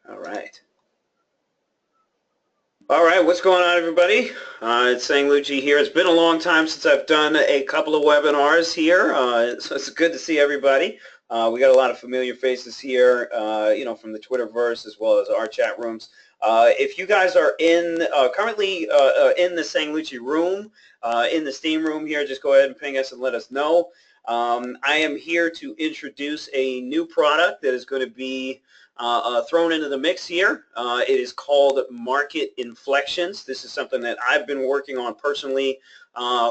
All right. All right, what's going on, everybody? It's Lucci here. It's been a long time since I've done a couple of webinars here, so it's good to see everybody. We got a lot of familiar faces here, from the Twitterverse as well as our chat rooms. If you guys are currently in the Lucci room, in the Steam room here, just go ahead and ping us and let us know. I am here to introduce a new product that is going to be thrown into the mix here. It is called Market Inflections. This is something that I've been working on personally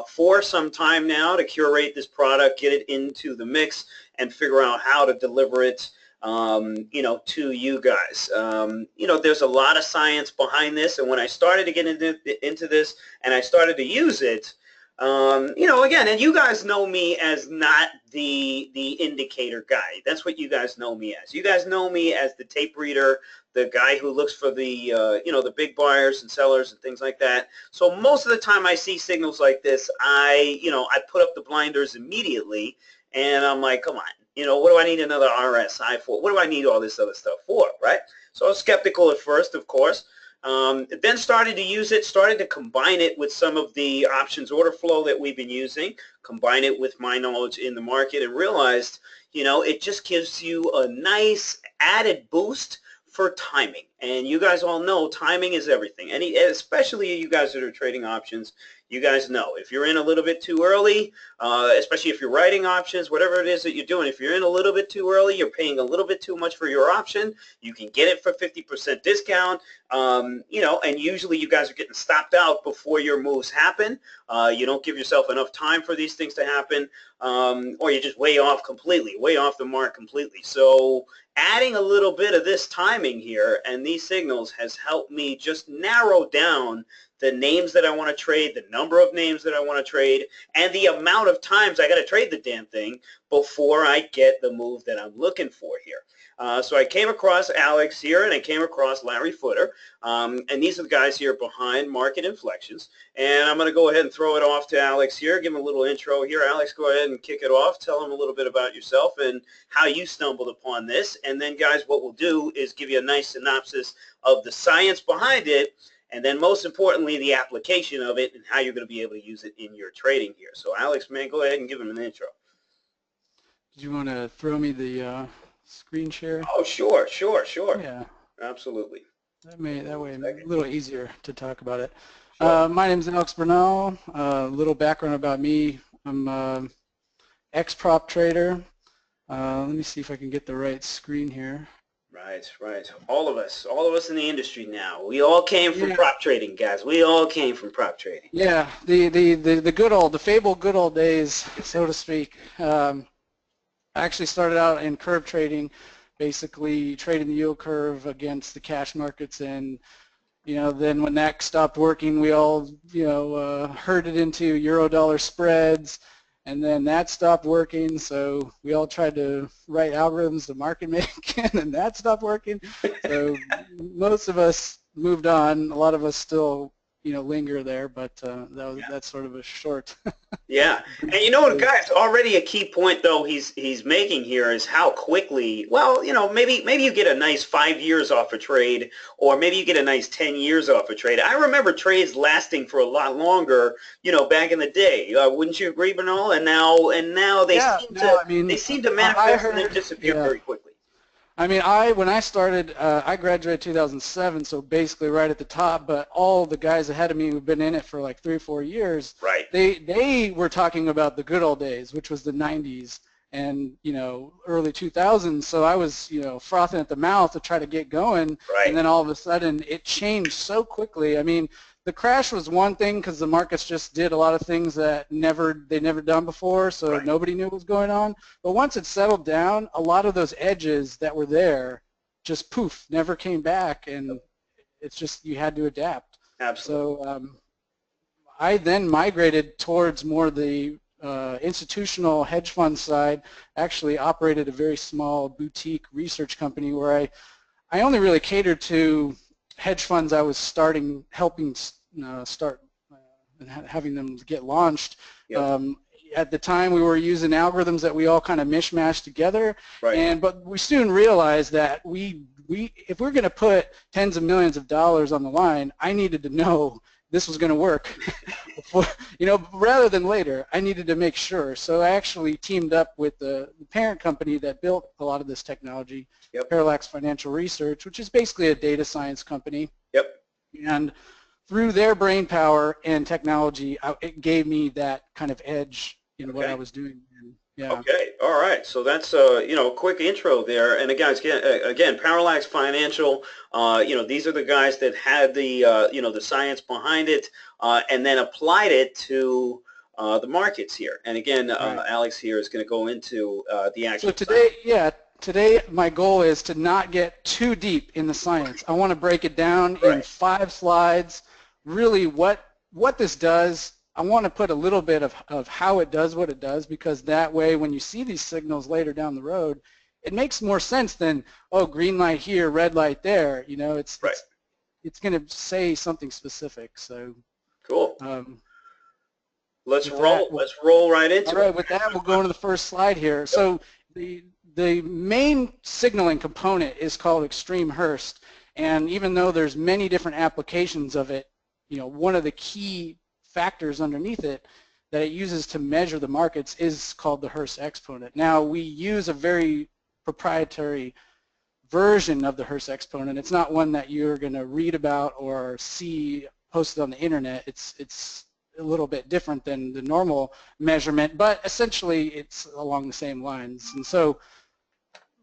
for some time now to curate this product, get it into the mix, and figure out how to deliver it to you guys. There's a lot of science behind this, and when I started to get into this and I started to use it, again, and you guys know me as not the indicator guy. That's what you guys know me as. You guys know me as the tape reader, the guy who looks for the the big buyers and sellers and things like that. So most of the time I see signals like this, I put up the blinders immediately, and I'm like, come on, what do I need another RSI for? What do I need all this other stuff for, right? So I was skeptical at first, of course. Then started to use it, started to combine it with some of the options order flow that we've been using, combine it with my knowledge in the market, and realized, it just gives you a nice added boost for timing. And you guys all know timing is everything. And especially you guys that are trading options, you guys know if you're in a little bit too early, especially if you're writing options, whatever it is that you're doing, if you're in a little bit too early, you're paying a little bit too much for your option, you can get it for 50% discount, and usually you guys are getting stopped out before your moves happen. You don't give yourself enough time for these things to happen, or you're just way off completely, way off the mark completely. So adding a little bit of this timing here and these signals has helped me just narrow down the names that I want to trade, the number of names that I want to trade, and the amount of times I got to trade the damn thing before I get the move that I'm looking for here. So I came across Alex here, and I came across Larry Footer, and these are the guys here behind Market Inflections. And I'm going to go ahead and throw it off to Alex here, give him a little intro here. Alex, go ahead and kick it off. Tell him a little bit about yourself and how you stumbled upon this. And then, guys, what we'll do is give you a nice synopsis of the science behind it, and then most importantly, the application of it and how you're going to be able to use it in your trading here. So, Alex, man, go ahead and give him an intro. Did you want to throw me the screen share? Oh, sure. Yeah. Absolutely. That way a little easier to talk about it. Sure. My name is Alex Bernal. A little background about me. I'm ex-prop trader. Let me see if I can get the right screen here. Right. All of us in the industry now. We all came from prop trading, guys. We all came from prop trading. Yeah, the fabled good old days, so to speak. I actually started out in curve trading, basically trading the yield curve against the cash markets, and then when that stopped working, we all herded into euro-dollar spreads, and then that stopped working, so we all tried to write algorithms to market make, and that stopped working. So most of us moved on. A lot of us still linger there, but that's sort of a short. Yeah, and guys, already a key point though he's making here is how quickly. Well, maybe you get a nice 5 years off a trade, or maybe you get a nice 10 years off a trade. I remember trades lasting for a lot longer, back in the day. Wouldn't you agree, Bernal? And now they seem to manifest and then disappear very quickly. I mean, when I started, I graduated 2007, so basically right at the top, but all the guys ahead of me who've been in it for like 3 or 4 years, right? They were talking about the good old days, which was the 90s and, early 2000s, so I was, frothing at the mouth to try to get going, right. And then all of a sudden it changed so quickly. I mean, the crash was one thing because the markets just did a lot of things that they'd never done before, so right. Nobody knew what was going on. But once it settled down, a lot of those edges that were there just poof, never came back, and it's just you had to adapt. Absolutely. So I then migrated towards more the institutional hedge fund side. Actually operated a very small boutique research company where I only really catered to hedge funds I was helping start and having them get launched. Yep. At the time, we were using algorithms that we all kind of mishmashed together, right. But we soon realized that we if we're going to put tens of millions of dollars on the line, I needed to know this was going to work before, rather than later. I needed to make sure. So I actually teamed up with the parent company that built a lot of this technology, Yep. Parallax Financial Research, which is basically a data science company. Yep. And through their brain power and technology, it gave me that kind of edge in what I was doing. And, yeah. Okay. All right. So that's a quick intro there. And again, Parallax Financial. These are the guys that had the the science behind it, and then applied it to the markets here. And again, Right. Alex here is going to go into the actual. So today, today my goal is to not get too deep in the science. I want to break it down in 5 slides. Really, what this does. I want to put a little bit of how it does what it does, because that way when you see these signals later down the road, it makes more sense than, oh, green light here, red light there. It's going to say something specific. So cool. Let's roll right into it. All right, with that, we'll go into the first slide here. Yep. So the main signaling component is called extreme Hurst, and even though there's many different applications of it, one of the key factors underneath it that it uses to measure the markets is called the Hurst exponent. Now, we use a very proprietary version of the Hurst exponent. It's not one that you're going to read about or see posted on the internet. It's a little bit different than the normal measurement, but essentially it's along the same lines. And so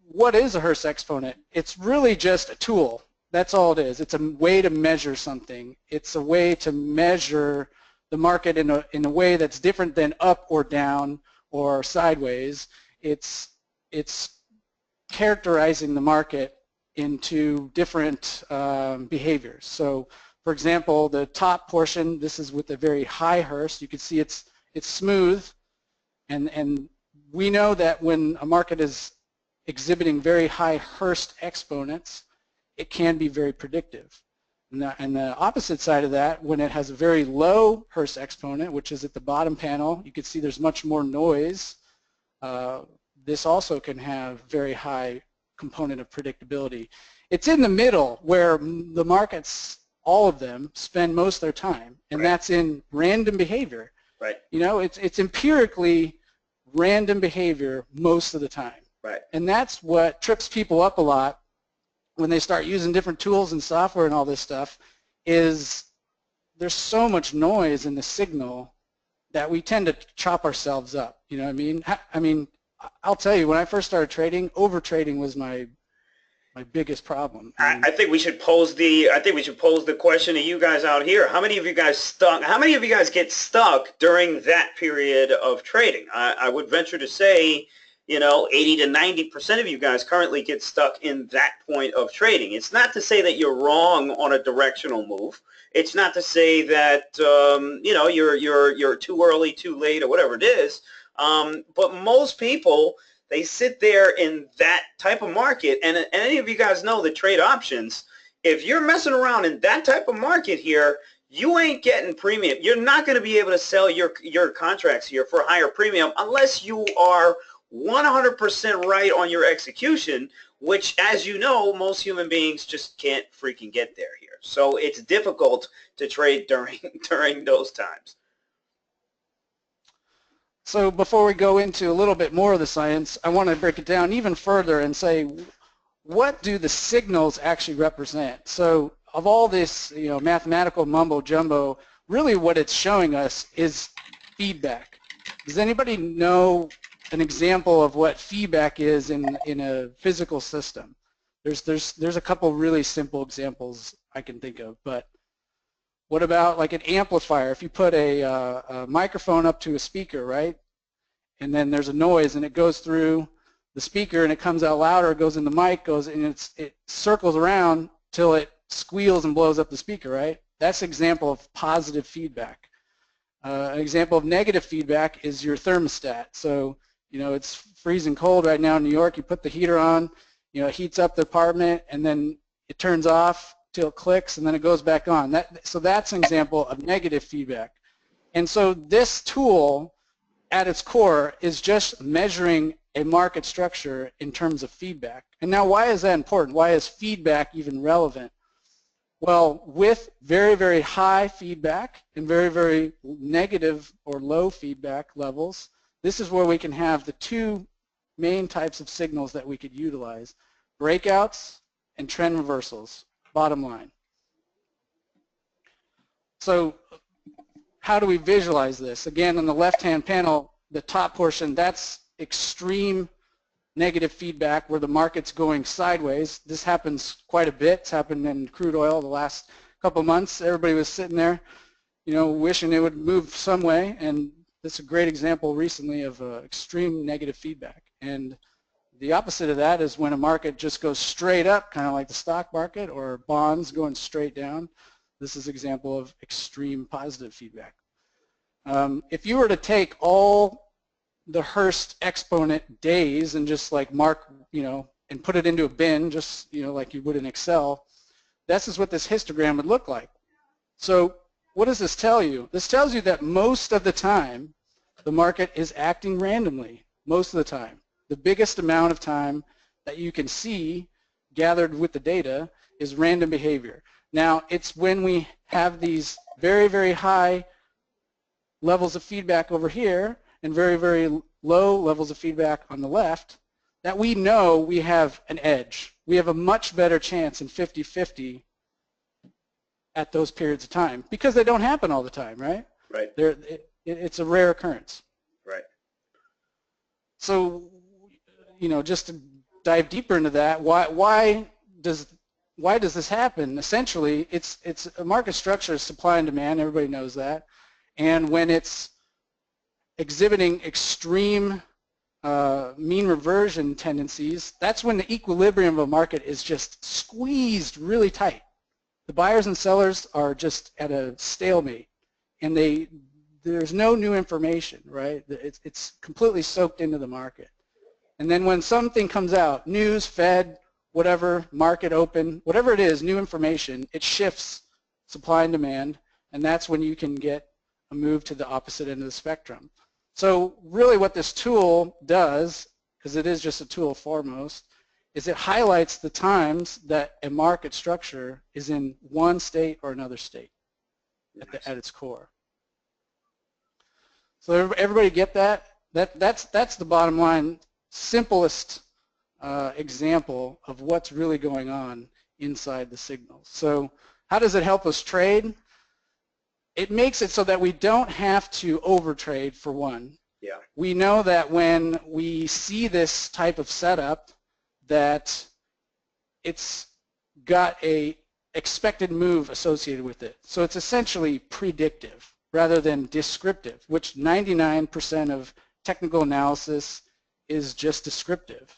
what is a Hurst exponent? It's really just a tool. That's all it is. It's a way to measure something. It's a way to measure the market in a way that's different than up or down or sideways. It's characterizing the market into different behaviors. So, for example, the top portion, this is with a very high Hurst. You can see it's smooth, and we know that when a market is exhibiting very high Hurst exponents, it can be very predictive. And the opposite side of that, when it has a very low Hurst exponent, which is at the bottom panel, you can see there's much more noise. This also can have very high component of predictability. It's in the middle where the markets, all of them, spend most of their time, and that's in random behavior. Right. It's empirically random behavior most of the time. Right. And that's what trips people up a lot when they start using different tools and software and all this stuff, is there's so much noise in the signal that we tend to chop ourselves up. You know what I mean? I'll tell you, when I first started trading, over trading was my biggest problem. I think we should pose the question to you guys out here. How many of you guys get stuck during that period of trading? I would venture to say, 80 to 90% of you guys currently get stuck in that point of trading. It's not to say that you're wrong on a directional move. It's not to say that you're too early, too late, or whatever it is. But most people, they sit there in that type of market, and any of you guys know that trade options, if you're messing around in that type of market here, you ain't getting premium. You're not going to be able to sell your contracts here for a higher premium unless you are 100% right on your execution, which, as you know, most human beings just can't freaking get there here. So it's difficult to trade during those times. So before we go into a little bit more of the science, I want to break it down even further and say, what do the signals actually represent? So of all this, mathematical mumbo jumbo, really what it's showing us is feedback. Does anybody know an example of what feedback is in a physical system? There's a couple really simple examples I can think of, but what about like an amplifier? If you put a microphone up to a speaker, right, and then there's a noise and it goes through the speaker and it comes out louder, it goes in the mic, it circles around till it squeals and blows up the speaker, right? That's an example of positive feedback. An example of negative feedback is your thermostat. So, it's freezing cold right now in New York. You put the heater on, it heats up the apartment, and then it turns off till it clicks, and then it goes back on. So that's an example of negative feedback. And so this tool, at its core, is just measuring a market structure in terms of feedback. And now why is that important? Why is feedback even relevant? Well, with very, very high feedback and very, very negative or low feedback levels, this is where we can have the two main types of signals that we could utilize: breakouts and trend reversals, bottom line. So how do we visualize this? Again, on the left-hand panel, the top portion, that's extreme negative feedback where the market's going sideways. This happens quite a bit. It's happened in crude oil the last couple of months. Everybody was sitting there, you know, wishing it would move some way, and this is a great example recently of extreme negative feedback. And the opposite of that is when a market just goes straight up, kind of like the stock market, or bonds going straight down. This is an example of extreme positive feedback. If you were to take all the Hurst exponent days and just like mark, you know, and put it into a bin, just, you know, like you would in Excel, this is what this histogram would look like. So what does this tell you? This tells you that most of the time the market is acting randomly, most of the time. The biggest amount of time that you can see gathered with the data is random behavior. Now, it's when we have these very, very high levels of feedback over here and very, very low levels of feedback on the left that we know we have an edge. We have a much better chance in 50-50 at those periods of time because they don't happen all the time, right? Right. It's a rare occurrence. Right. So, you know, just to dive deeper into that, why does this happen? Essentially, it's a market structure of supply and demand. Everybody knows that. And when it's exhibiting extreme mean reversion tendencies, that's when the equilibrium of a market is just squeezed really tight. The buyers and sellers are just at a stalemate, and there's no new information, right? It's completely soaked into the market. And then when something comes out, news, Fed, whatever, market open, whatever it is, new information, it shifts supply and demand, and that's when you can get a move to the opposite end of the spectrum. So really what this tool does, because it is just a tool foremost, is it highlights the times that a market structure is in one state or another state at its core. So everybody get that? That's the bottom line, simplest example of what's really going on inside the signals. So how does it help us trade? It makes it so that we don't have to overtrade, for one. Yeah. We know that when we see this type of setup that it's got a expected move associated with it. So it's essentially predictive rather than descriptive, which 99% of technical analysis is just descriptive.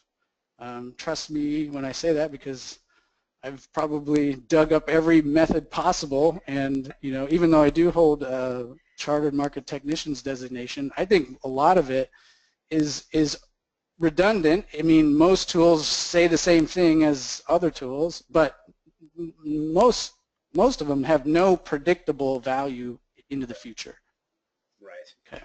Trust me when I say that, because I've probably dug up every method possible, and you know, even though I do hold a Chartered Market Technicians designation, I think a lot of it is redundant. I mean, most tools say the same thing as other tools, but most of them have no predictable value into the future. Right. Okay.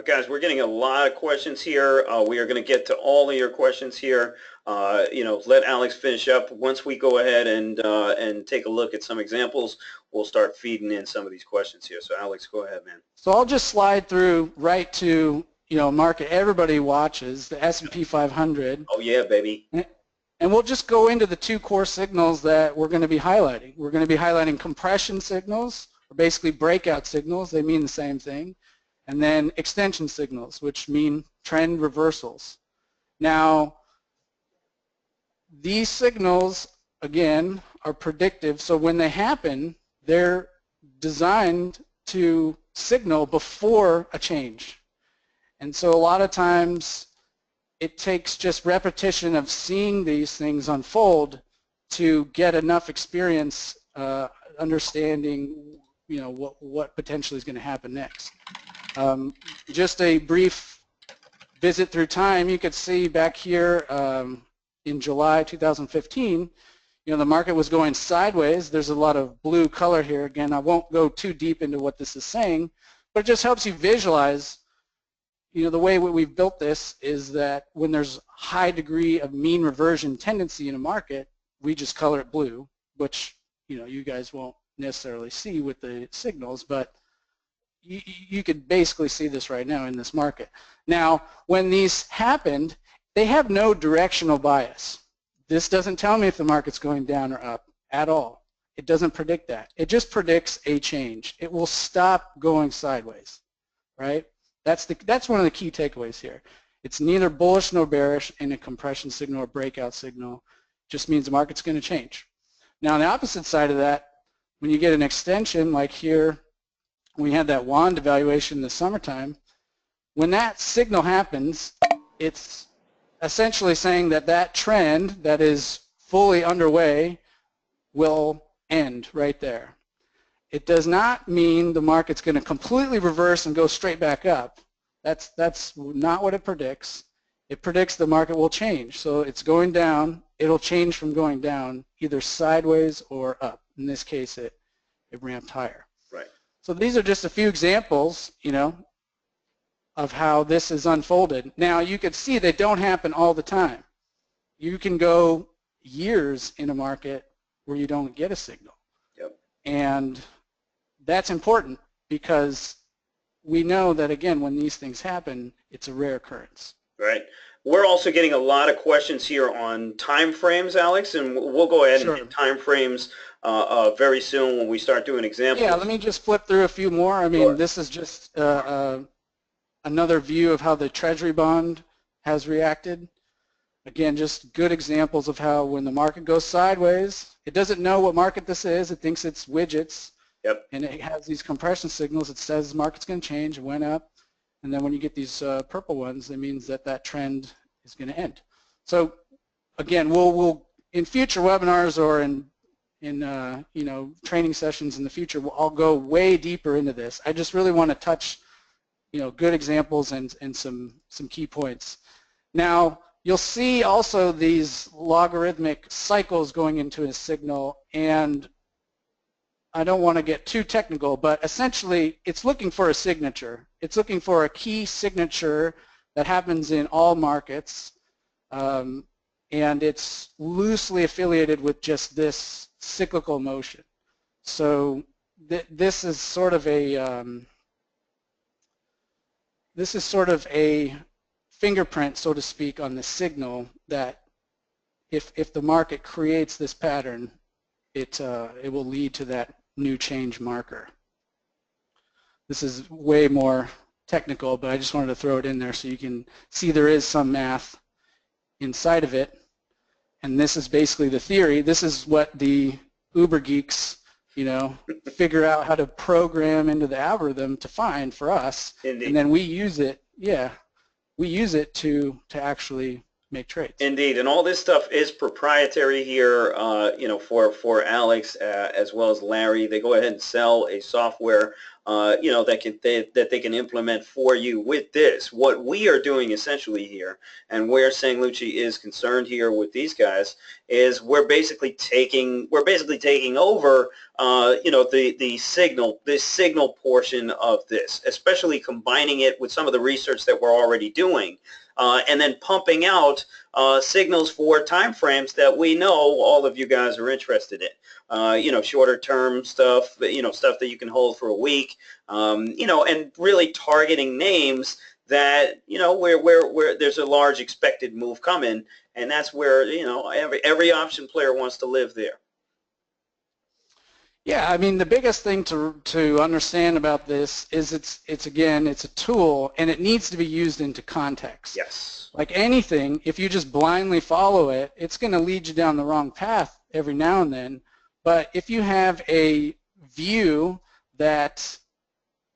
Guys, we're getting a lot of questions here. We are going to get to all of your questions here. You know, let Alex finish up. Once we go ahead and take a look at some examples, we'll start feeding in some of these questions here. So Alex, go ahead, man. So I'll just slide through right to, you know, market everybody watches, the S&P 500. Oh yeah, baby. And we'll just go into the two core signals that we're going to be highlighting. We're going to be highlighting compression signals, or basically breakout signals. They mean the same thing. And then extension signals, which mean trend reversals. Now, these signals, again, are predictive. So when they happen, they're designed to signal before a change. And so a lot of times it takes just repetition of seeing these things unfold to get enough experience understanding, you know, what potentially is going to happen next. Just a brief visit through time, you could see back here in July 2015, you know, the market was going sideways. There's a lot of blue color here. Again, I won't go too deep into what this is saying, but it just helps you visualize the way we've built this is that when there's high degree of mean reversion tendency in a market, we just color it blue, which you guys won't necessarily see with the signals, but you could basically see this right now in this market. Now, when these happened, they have no directional bias. This doesn't tell me if the market's going down or up at all. It doesn't predict that. It just predicts a change. It will stop going sideways, right? That's one of the key takeaways here. It's neither bullish nor bearish in a compression signal or breakout signal. It just means the market's going to change. Now, on the opposite side of that, when you get an extension like here, we had that wand evaluation in the summertime, when that signal happens, it's essentially saying that that trend that is fully underway will end right there. It does not mean the market's going to completely reverse and go straight back up. That's not what it predicts. It predicts the market will change. So it's going down. It'll change from going down either sideways or up. In this case, it ramped higher. Right. So these are just a few examples, of how this is unfolded. Now, you could see they don't happen all the time. You can go years in a market where you don't get a signal. Yep. And that's important because we know that, again, when these things happen, it's a rare occurrence. Right. We're also getting a lot of questions here on time frames, Alex, and we'll go ahead and hit time frames very soon when we start doing examples. Yeah, let me just flip through a few more. I mean, this is just another view of how the Treasury bond has reacted. Again, just good examples of how when the market goes sideways, it doesn't know what market this is. It thinks it's widgets. Yep. And it has these compression signals. It says the market's going to change. It went up. And then when you get these purple ones, it means that that trend is going to end. So again, we'll in future webinars or in training sessions in the future, I'll go way deeper into this. I just really want to touch good examples and some key points. Now, you'll see also these logarithmic cycles going into a signal, and I don't want to get too technical, but essentially it's looking for a signature. It's looking for a key signature that happens in all markets, and it's loosely affiliated with just this cyclical motion. So this is sort of a fingerprint, so to speak, on the signal that if the market creates this pattern, it will lead to that new change marker. This is way more technical, but I just wanted to throw it in there so you can see there is some math inside of it. And this is basically the theory. This is what the Uber geeks, figure out how to program into the algorithm to find for us. Indeed. And then we use it, we use it to actually make trades. Indeed, and all this stuff is proprietary here, for Alex as well as Larry. They go ahead and sell a software, that they can implement for you with this. What we are doing essentially here, and where Sang Lucci is concerned here with these guys, is we're basically taking over, this signal portion of this, especially combining it with some of the research that we're already doing. And then pumping out signals for time frames that we know all of you guys are interested in. Shorter term stuff, stuff that you can hold for a week, and really targeting names that, where there's a large expected move coming, and that's where, every option player wants to live there. Yeah, I mean, the biggest thing to understand about this is it's a tool, and it needs to be used into context. Yes. Like anything, if you just blindly follow it, it's going to lead you down the wrong path every now and then. But if you have a view that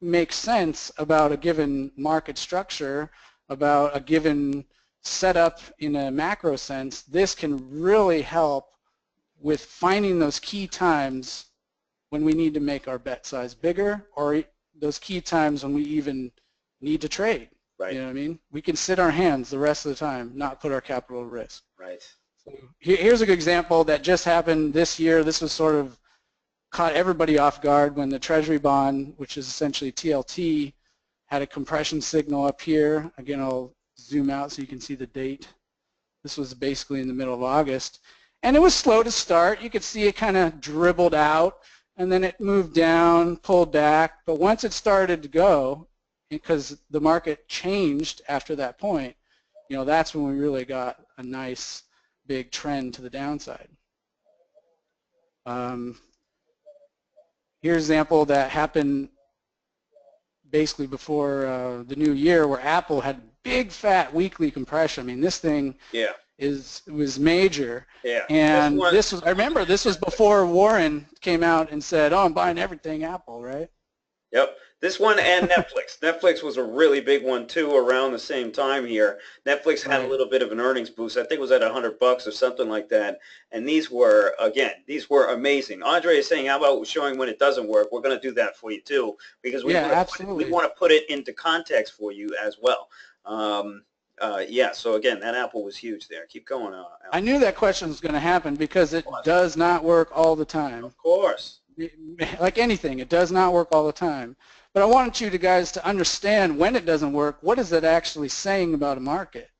makes sense about a given market structure, about a given setup in a macro sense, this can really help with finding those key times when we need to make our bet size bigger, or those key times when we even need to trade. Right. You know what I mean? We can sit our hands the rest of the time, not put our capital at risk. Right. So here's a good example that just happened this year. This was sort of caught everybody off guard when the Treasury bond, which is essentially TLT, had a compression signal up here. Again, I'll zoom out so you can see the date. This was basically in the middle of August. And it was slow to start. You could see it kind of dribbled out, and then it moved down, pulled back. But once it started to go, because the market changed after that point, you know, that's when we really got a nice big trend to the downside. Here's an example that happened basically before the new year, where Apple had big fat weekly compression. I mean, this thing was major. Yeah. And this was, I remember this was before Warren came out and said, "Oh, I'm buying everything Apple," right? Yep. This one and Netflix. Netflix was a really big one too around the same time here. Netflix had a little bit of an earnings boost. I think it was at $100 or something like that. And these were, again, these were amazing. Andre is saying, how about showing when it doesn't work? We're going to do that for you too, because we want to put it into context for you as well. Yeah, so again, that Apple was huge there. Keep going. I knew that question was going to happen because it does not work all the time. Of course. Like anything, it does not work all the time. But I wanted you guys to understand when it doesn't work, what is it actually saying about a market?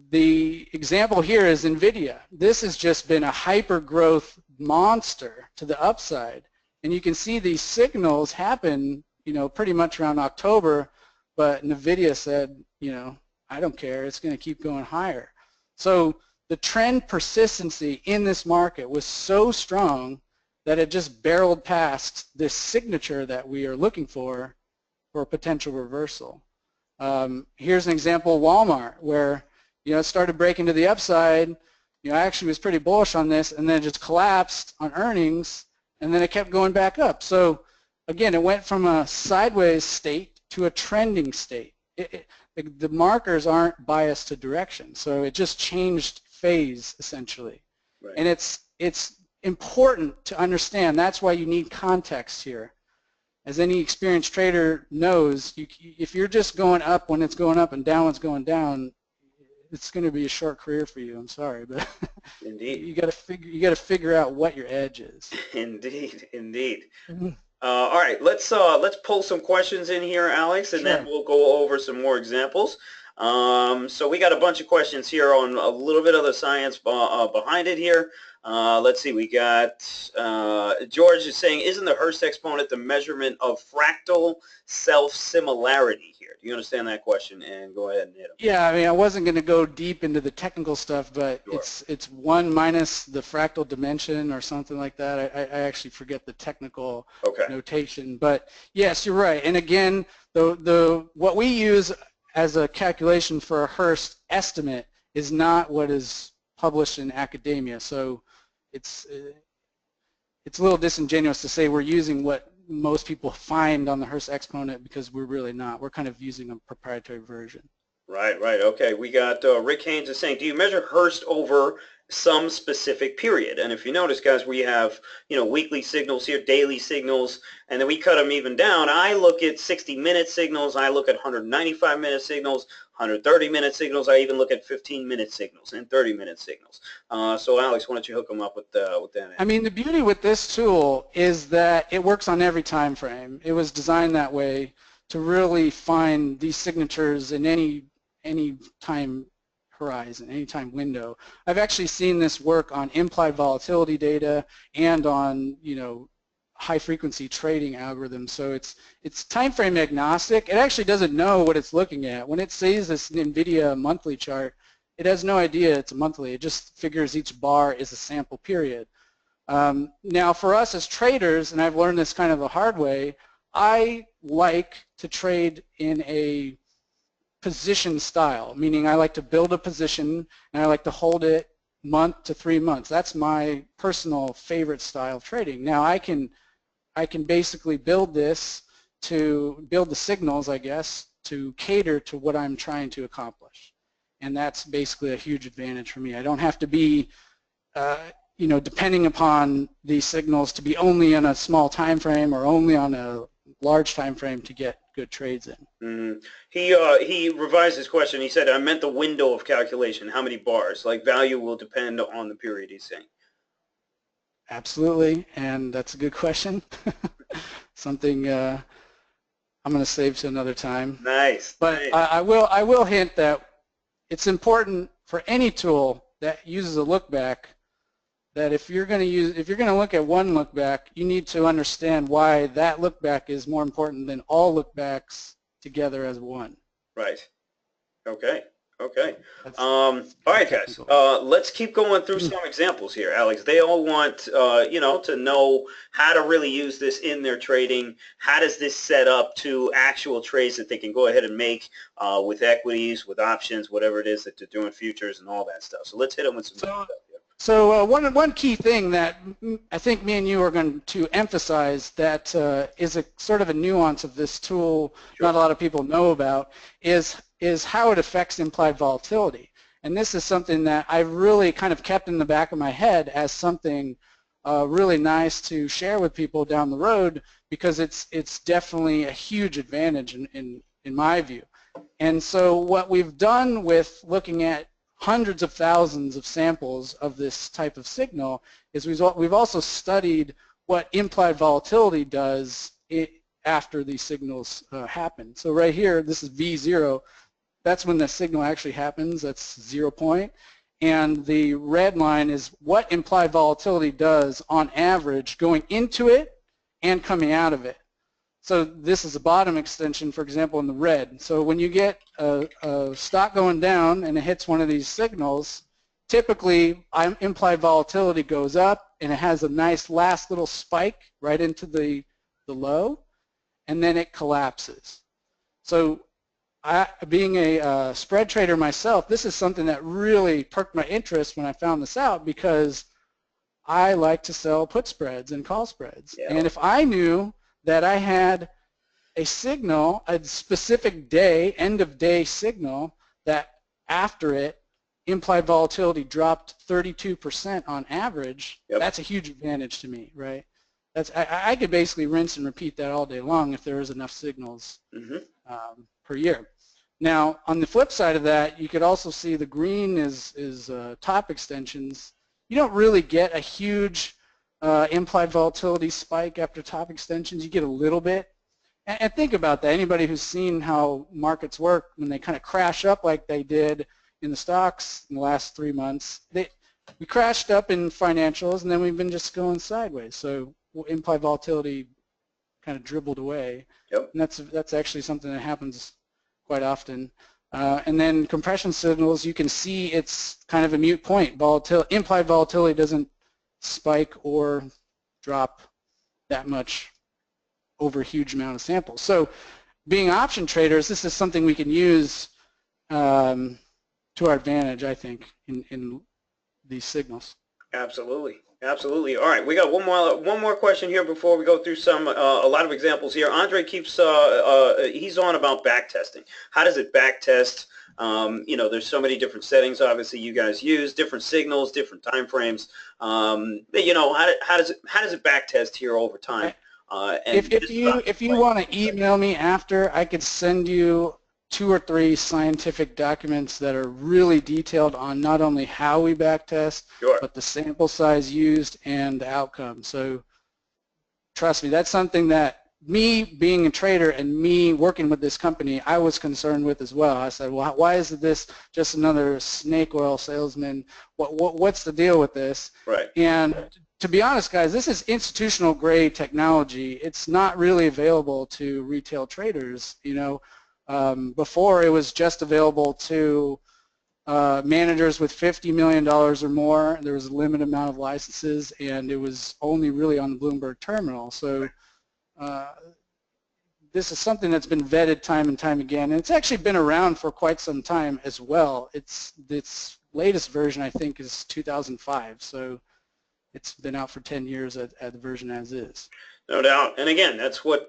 The example here is NVIDIA. This has just been a hyper-growth monster to the upside. And you can see these signals happen, you know, pretty much around October, but NVIDIA said, you know, I don't care, it's going to keep going higher. So the trend persistency in this market was so strong that it just barreled past this signature that we are looking for a potential reversal. Here's an example of Walmart, where, you know, it started breaking to the upside. You know, I actually was pretty bullish on this, and then it just collapsed on earnings, and then it kept going back up. So again, it went from a sideways state to a trending state. The markers aren't biased to direction, so it just changed phase essentially. Right. And it's important to understand. That's why you need context here. As any experienced trader knows, if you're just going up when it's going up and down when it's going down, it's going to be a short career for you. I'm sorry, but indeed, you got to figure out what your edge is. Indeed, indeed. All right, let's pull some questions in here, Alex, and then we'll go over some more examples. So we got a bunch of questions here on a little bit of the science behind it here. Let's see, we got George is saying, isn't the Hurst exponent the measurement of fractal self-similarity here? Do you understand that question? And go ahead and hit him. Yeah, I mean, I wasn't going to go deep into the technical stuff, but it's 1 minus the fractal dimension or something like that. I actually forget the technical notation, but yes, you're right. And again, what we use as a calculation for a Hurst estimate is not what is published in academia. So it's a little disingenuous to say we're using what most people find on the Hurst exponent, because we're really not. We're kind of using a proprietary version. Right, okay. We got Rick Haynes is saying, do you measure Hurst over some specific period? And if you notice, guys, we have, you know, weekly signals here, daily signals, and then we cut them even down. I look at 60-minute signals. I look at 195-minute signals, 130-minute signals. I even look at 15-minute signals and 30-minute signals. So, Alex, why don't you hook them up with that? I mean, the beauty with this tool is that it works on every time frame. It was designed that way to really find these signatures in any time horizon, any time window. I've actually seen this work on implied volatility data and on, you know, high frequency trading algorithms. So it's time frame agnostic. It actually doesn't know what it's looking at. When it sees this NVIDIA monthly chart, it has no idea it's a monthly. It just figures each bar is a sample period. Now for us as traders, and I've learned this kind of the hard way, I like to trade in a position style, meaning I like to build a position and I like to hold it month to 3 months. That's my personal favorite style of trading. Now I can basically build this to build the signals, I guess, to cater to what I'm trying to accomplish. And that's basically a huge advantage for me. I don't have to be you know, depending upon these signals to be only on a small time frame or only on a large time frame to get good trades in. Mm-hmm. He revised his question. He said, I meant the window of calculation. How many bars? Like, value will depend on the period, he's saying. Absolutely, and that's a good question. Something I'm going to save to another time. Nice. But Nice. I will hint that it's important for any tool that uses a look back that if you're going to look at one look back, you need to understand why that look back is more important than all look backs together as one. Right. Okay. Okay. That's All right, guys. technical. Let's keep going through some examples here, Alex. They all want, you know, to know how to really use this in their trading. How does this set up to actual trades that they can go ahead and make with equities, with options, whatever it is that they're doing, futures, and all that stuff. So let's hit them with some stuff here. So one key thing that I think me and you are going to emphasize that is a sort of a nuance of this tool not a lot of people know about is how it affects implied volatility. And this is something that I've really kind of kept in the back of my head as something really nice to share with people down the road because it's definitely a huge advantage in my view. And so what we've done with looking at hundreds of thousands of samples of this type of signal is we've also studied what implied volatility does after these signals happen. So right here, this is V0. That's when the signal actually happens. That's 0 point. And the red line is what implied volatility does on average going into it and coming out of it. So this is a bottom extension, for example, in the red. So when you get a stock going down and it hits one of these signals, typically implied volatility goes up and it has a nice last little spike right into the low, and then it collapses. So being a spread trader myself, this is something that really perked my interest when I found this out because I like to sell put spreads and call spreads. Yeah. And if I knew that I had a signal, a specific day, end of day signal, that after it, implied volatility dropped 32% on average, that's a huge advantage to me, right? I could basically rinse and repeat that all day long if there is enough signals per year. Now, on the flip side of that, you could also see the green is top extensions. You don't really get a huge implied volatility spike after top extensions. You get a little bit. And think about that. Anybody who's seen how markets work when they kind of crash up like they did in the stocks in the last 3 months, we crashed up in financials and then we've been just going sideways. So implied volatility kind of dribbled away. And that's actually something that happens quite often. And then compression signals, you can see it's kind of a mute point. Implied volatility doesn't spike or drop that much over a huge amount of samples. So being option traders, this is something we can use to our advantage, I think, in these signals. Absolutely. Absolutely. All right, we got one more question here before we go through a lot of examples here. Andre keeps he's on about back testing. How does it back test? You know, there's so many different settings. Obviously, you guys use different signals, different time frames. You know, how does it back test here over time? If you want to email me after, I could send you 2 or 3 scientific documents that are really detailed on not only how we backtest, but the sample size used and the outcome. So trust me, that's something that me being a trader and me working with this company, I was concerned with as well. I said, well, why is this just another snake oil salesman? What's the deal with this? Right. And to be honest, guys, this is institutional grade technology. It's not really available to retail traders, you know. Before it was just available to managers with $50 million or more. There was a limited amount of licenses, and it was only really on the Bloomberg terminal. So this is something that's been vetted time and time again, and it's actually been around for quite some time as well. Its latest version, I think, is 2005. So it's been out for 10 years at the version as is. No doubt, and again, that's what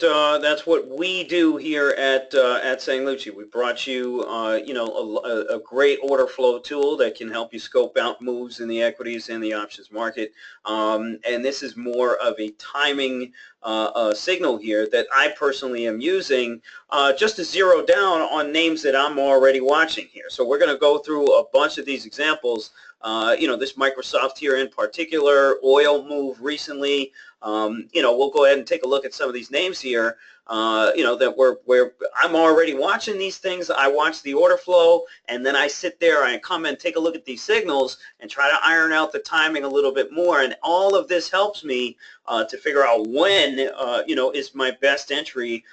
we do here at St. Lucci. We brought you, you know, a great order flow tool that can help you scope out moves in the equities and the options market. And this is more of a timing signal here that I personally am using just to zero down on names that I'm already watching here. So we're going to go through a bunch of these examples this Microsoft here in particular, oil move recently. We'll go ahead and take a look at some of these names here. That I'm already watching these things. I watch the order flow, and then I sit there, I come and take a look at these signals and try to iron out the timing a little bit more. And all of this helps me to figure out when, is my best entry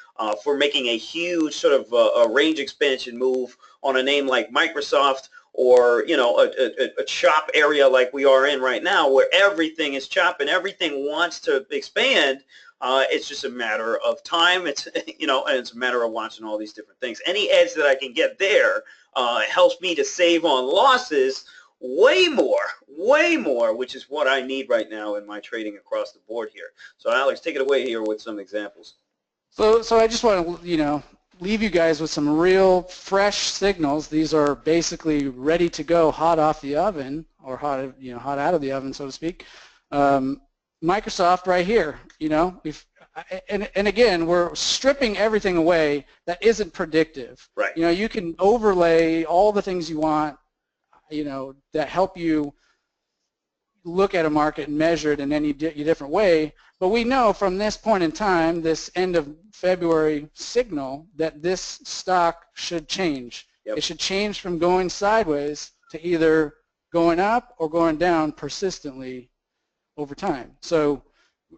for making a huge sort of a range expansion move on a name like Microsoft, or a chop area like we are in right now, where everything is chopping, everything wants to expand. It's just a matter of time. It's and it's a matter of watching all these different things. Any edge that I can get there helps me to save on losses way more, which is what I need right now in my trading across the board here. So Alex, take it away here with some examples. So I just want to leave you guys with some real fresh signals. These are basically ready to go, hot off the oven, or hot out of the oven, so to speak. Microsoft right here, and again, we're stripping everything away that isn't predictive. Right. You can overlay all the things you want, that help you look at a market and measure it in any different way. But we know from this point in time, this end of February signal, that this stock should change. Yep. It should change from going sideways to either going up or going down persistently over time. So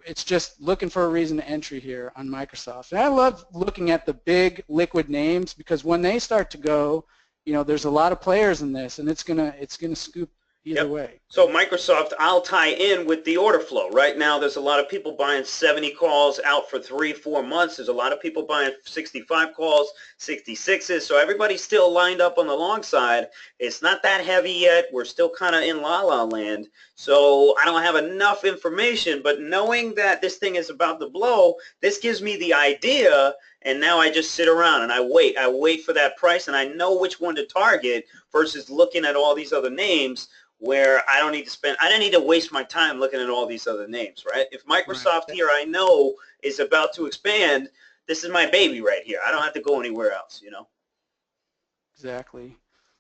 it's just looking for a reason to entry here on Microsoft. And I love looking at the big liquid names, because when they start to go, there's a lot of players in this, and it's gonna scoop either way. So Microsoft, I'll tie in with the order flow. Right now, there's a lot of people buying 70 calls out for 3-4 months. There's a lot of people buying 65 calls, 66s. So everybody's still lined up on the long side. It's not that heavy yet. We're still kind of in la-la land. So I don't have enough information, but knowing that this thing is about to blow, this gives me the idea. And now I just sit around and I wait for that price, and I know which one to target versus looking at all these other names where I don't need to waste my time looking at all these other names, right? If Microsoft here I know is about to expand, this is my baby right here. I don't have to go anywhere else, Exactly.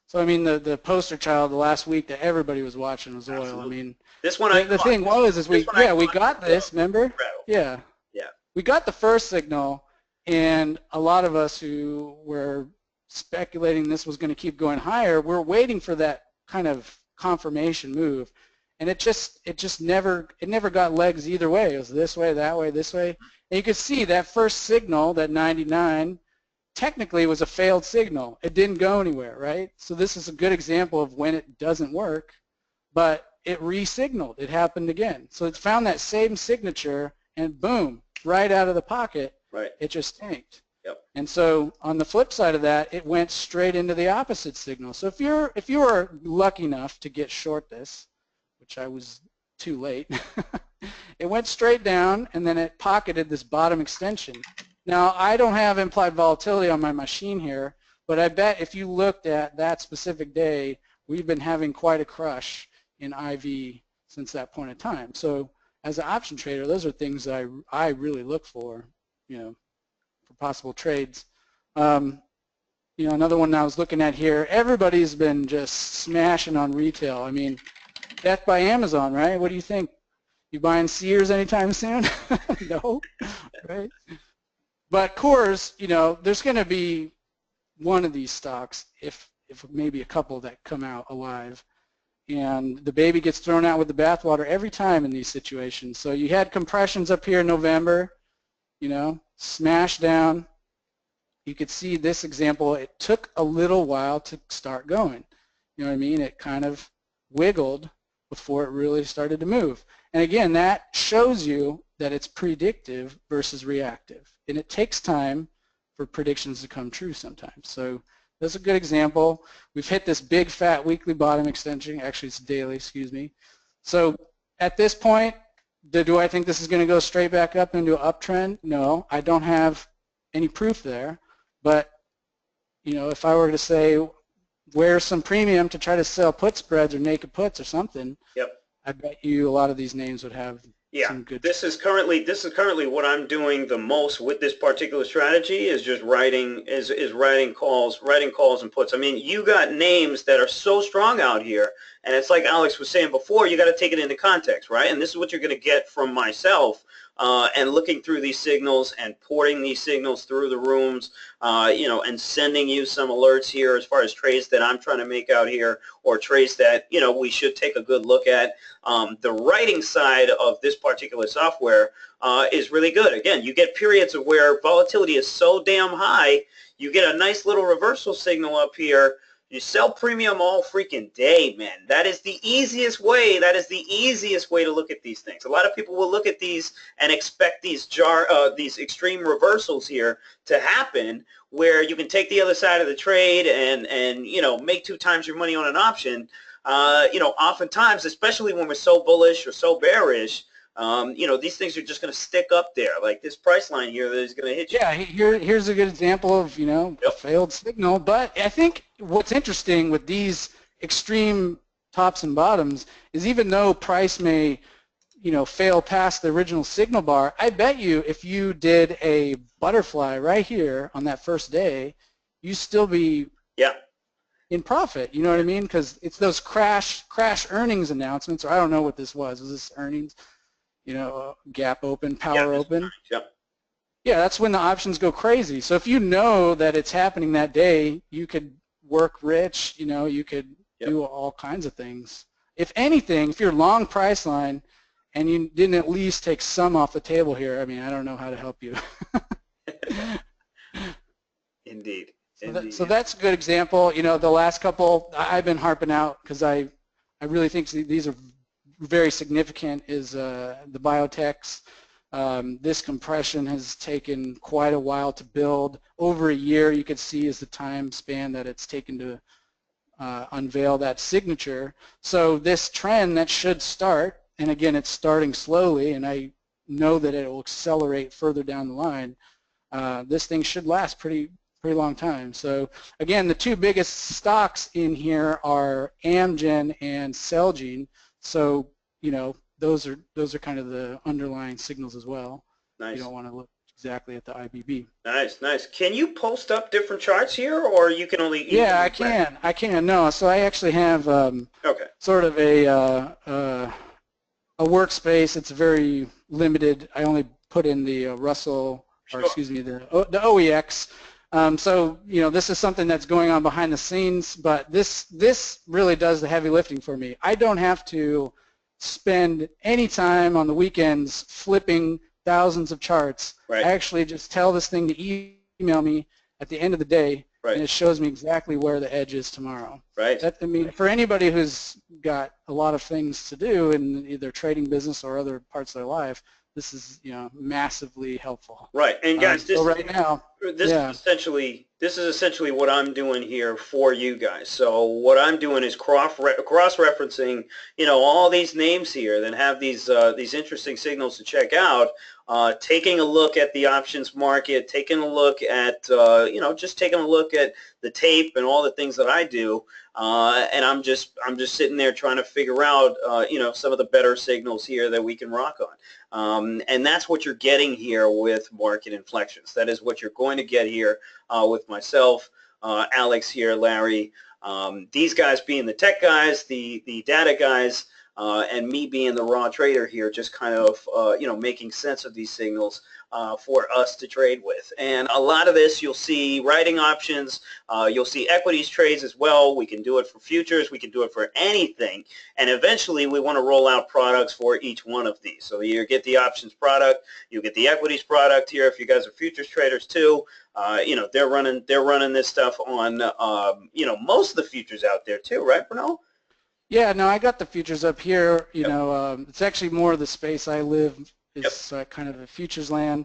So I mean, the poster child the last week that everybody was watching was oil. Absolutely. I mean, this one the thing was is we got this, remember? Yeah. We got the first signal, and a lot of us who were speculating this was going to keep going higher, we're waiting for that kind of confirmation move, and it never got legs either way. It was this way, that way, this way. And you could see that first signal, that 99, technically was a failed signal. It didn't go anywhere, right? So this is a good example of when it doesn't work, but it re-signaled. It happened again. So it found that same signature, and boom, right out of the pocket, it just tanked. Yep. And so on the flip side of that, it went straight into the opposite signal. So if you were lucky enough to get short this, which I was too late, it went straight down, and then it pocketed this bottom extension. Now, I don't have implied volatility on my machine here, but I bet if you looked at that specific day, we've been having quite a crush in IV since that point in time. So as an option trader, those are things that I really look for, for possible trades. Another one I was looking at here, everybody's been just smashing on retail. I mean, death by Amazon, right? What do you think? You buying Sears anytime soon? No, right? But Coors, there's going to be one of these stocks, if maybe a couple that come out alive. And the baby gets thrown out with the bathwater every time in these situations. So you had compressions up here in November, smash down. You could see this example, it took a little while to start going. You know what I mean? It kind of wiggled before it really started to move. And again, that shows you that it's predictive versus reactive. And it takes time for predictions to come true sometimes. So that's a good example. We've hit this big fat weekly bottom extension. Actually, it's daily, excuse me. So at this point, do I think this is going to go straight back up into an uptrend? No, I don't have any proof there. But, if I were to say, where's some premium to try to sell put spreads or naked puts or something, I bet you a lot of these names would have some good. This is currently what I'm doing the most with this particular strategy is just writing calls and puts. I mean, you got names that are so strong out here, And it's like Alex was saying before, you got to take it into context, right? And this is what you're going to get from myself and looking through these signals and porting these signals through the rooms, and sending you some alerts here as far as trades that I'm trying to make out here, or trades that, we should take a good look at. The writing side of this particular software is really good. Again, you get periods of where volatility is so damn high, you get a nice little reversal signal up here. You sell premium all freaking day, man. That is the easiest way. That is the easiest way to look at these things. A lot of people will look at these and expect these extreme reversals here to happen, where you can take the other side of the trade and make 2 times your money on an option. Oftentimes, especially when we're so bullish or so bearish, these things are just going to stick up there, like this price line here that is going to hit you. Yeah, here's a good example of, a failed signal. But I think what's interesting with these extreme tops and bottoms is, even though price may, fail past the original signal bar, I bet you if you did a butterfly right here on that first day, you still be in profit. You know what I mean? Because it's those crash earnings announcements, or I don't know what this was. Was this earnings? Gap open, power open. Yeah, that's when the options go crazy. So if you know that it's happening that day, you could work rich, you could do all kinds of things. If anything, if you're long price line and you didn't at least take some off the table here, I mean, I don't know how to help you. Indeed. So that's a good example. The last couple I've been harping out because I really think these are very significant is the biotechs. This compression has taken quite a while to build. Over a year, you could see, is the time span that it's taken to unveil that signature. So this trend that should start, and again, it's starting slowly, and I know that it will accelerate further down the line. This thing should last pretty long time. So again, the 2 biggest stocks in here are Amgen and Celgene. So, those are kind of the underlying signals as well. Nice. You don't want to look exactly at the IBB. Nice. Can you post up different charts here, or you can only? Yeah, I can. No, so I actually have sort of a workspace. It's very limited. I only put in the Russell, or excuse me, the OEX. So this is something that's going on behind the scenes, but this really does the heavy lifting for me. I don't have to spend any time on the weekends flipping thousands of charts. Right. I actually just tell this thing to email me at the end of the day, and it shows me exactly where the edge is tomorrow. Right. I mean, for anybody who's got a lot of things to do in either trading business or other parts of their life, this is massively helpful. Right. And guys, so right now, this is essentially what I'm doing here for you guys. So what I'm doing is cross-referencing, all these names here that have these interesting signals to check out. Taking a look at the options market, taking a look at just taking a look at the tape and all the things that I do, and I'm just sitting there trying to figure out some of the better signals here that we can rock on, and that's what you're getting here with Market Inflections. That is what you're going to get here with myself, Alex here, Larry, these guys being the tech guys, the data guys. And me being the raw trader here, just kind of making sense of these signals for us to trade with. And a lot of this you'll see writing options, you'll see equities trades as well. We can do it for futures, we can do it for anything, and eventually we want to roll out products for each one of these. So you get the options product, you get the equities product here. If you guys are futures traders too, they're running this stuff on most of the futures out there too, right, Bruno? Yeah, no, I got the futures up here. It's actually more of the space I live is kind of a futures land.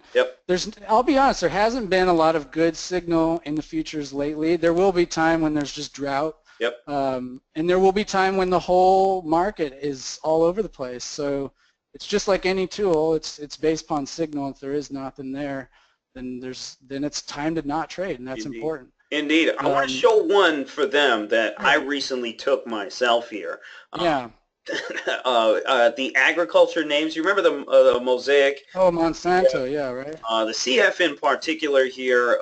I'll be honest, there hasn't been a lot of good signal in the futures lately. There will be time when there's just drought. And there will be time when the whole market is all over the place. So it's just like any tool. It's based upon signal. If there is nothing there, then it's time to not trade, and that's important. Indeed. I want to show one for them that I recently took myself here. The agriculture names. You remember the Mosaic? Oh, Monsanto. Yeah, right. The CF in particular here.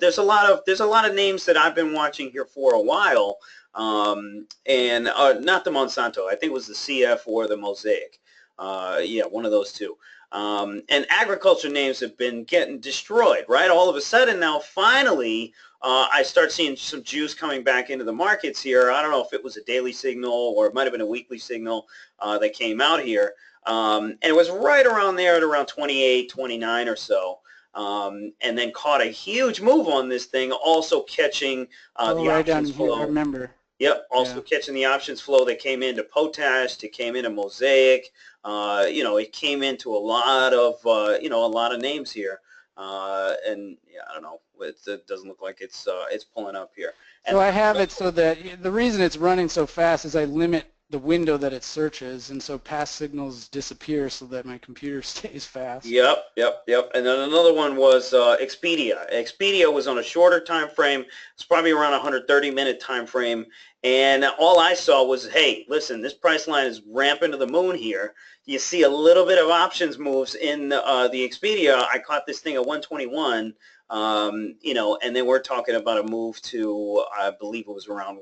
There's a lot of names that I've been watching here for a while. and not the Monsanto. I think it was the CF or the Mosaic. Yeah, one of those two. And agriculture names have been getting destroyed, right? All of a sudden now, finally, I start seeing some juice coming back into the markets here. I don't know if it was a daily signal or it might have been a weekly signal that came out here. And it was right around there at around 28, 29 or so. And then caught a huge move on this thing, also catching the right down options here, I flow. remember. Yep, also catching the options flow that came into Potash, it came into Mosaic. You know, it came into a lot of, you know, a lot of names here. And yeah, I don't know, it doesn't look like it's pulling up here. And so I have it so that the reason it's running so fast is I limit the window that it searches, and so past signals disappear so that my computer stays fast. Yep. And then another one was Expedia. Expedia was on a shorter time frame. It's probably around a 130-minute time frame. And all I saw was, hey, listen, this price line is ramping to the moon here. You see a little bit of options moves in the Expedia. I caught this thing at 121. You know, and then we're talking about a move to, I believe it was around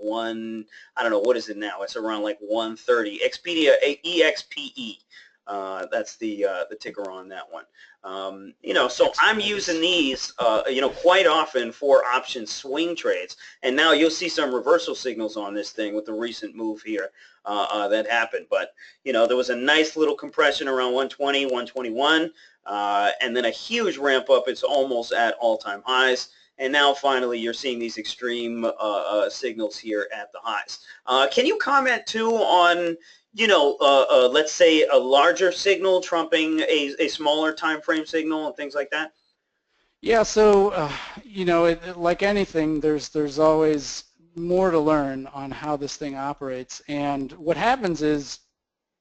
I don't know, what is it now? It's around like 130. Expedia, EXPE. That's the ticker on that one. You know, so I'm using these, you know, quite often for option swing trades. And now you'll see some reversal signals on this thing with the recent move here that happened. But, you know, there was a nice little compression around 120, 121, and then a huge ramp up. It's almost at all-time highs. And now finally you're seeing these extreme signals here at the highs. Can you comment too on, you know, let's say a larger signal trumping a smaller time frame signal and things like that? Yeah, so you know, like anything, there's always more to learn on how this thing operates. And what happens is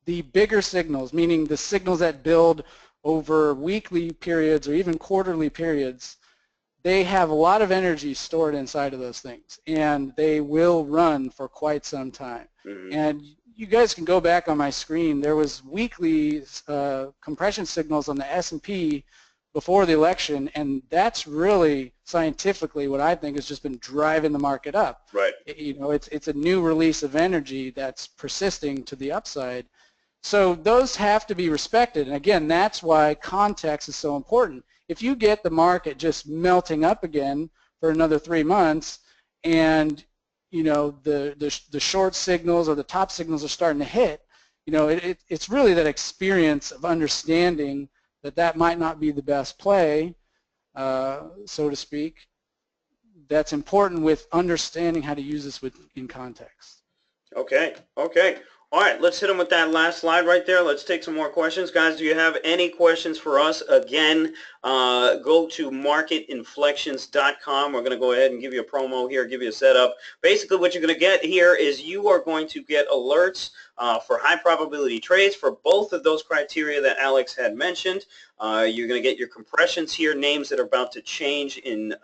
the bigger signals, meaning the signals that build over weekly periods or even quarterly periods, they have a lot of energy stored inside of those things, and they will run for quite some time. Mm-hmm. And you guys can go back on my screen. There was weekly compression signals on the S&P before the election, and that's really scientifically what I think has just been driving the market up. Right. You know, it's a new release of energy that's persisting to the upside. So those have to be respected, and again, that's why context is so important. If you get the market just melting up again for another 3 months, and you know the short signals or the top signals are starting to hit, you know, it's really that experience of understanding that might not be the best play, so to speak. That's important with understanding how to use this in context. Okay. All right, let's hit them with that last slide right there. Let's take some more questions. Guys, do you have any questions for us? Again, go to marketinflections.com. We're going to go ahead and give you a promo here, give you a setup. Basically, what you're going to get here is you are going to get alerts for high probability trades for both of those criteria that Alex had mentioned. You're going to get your compressions here, names that are about to change in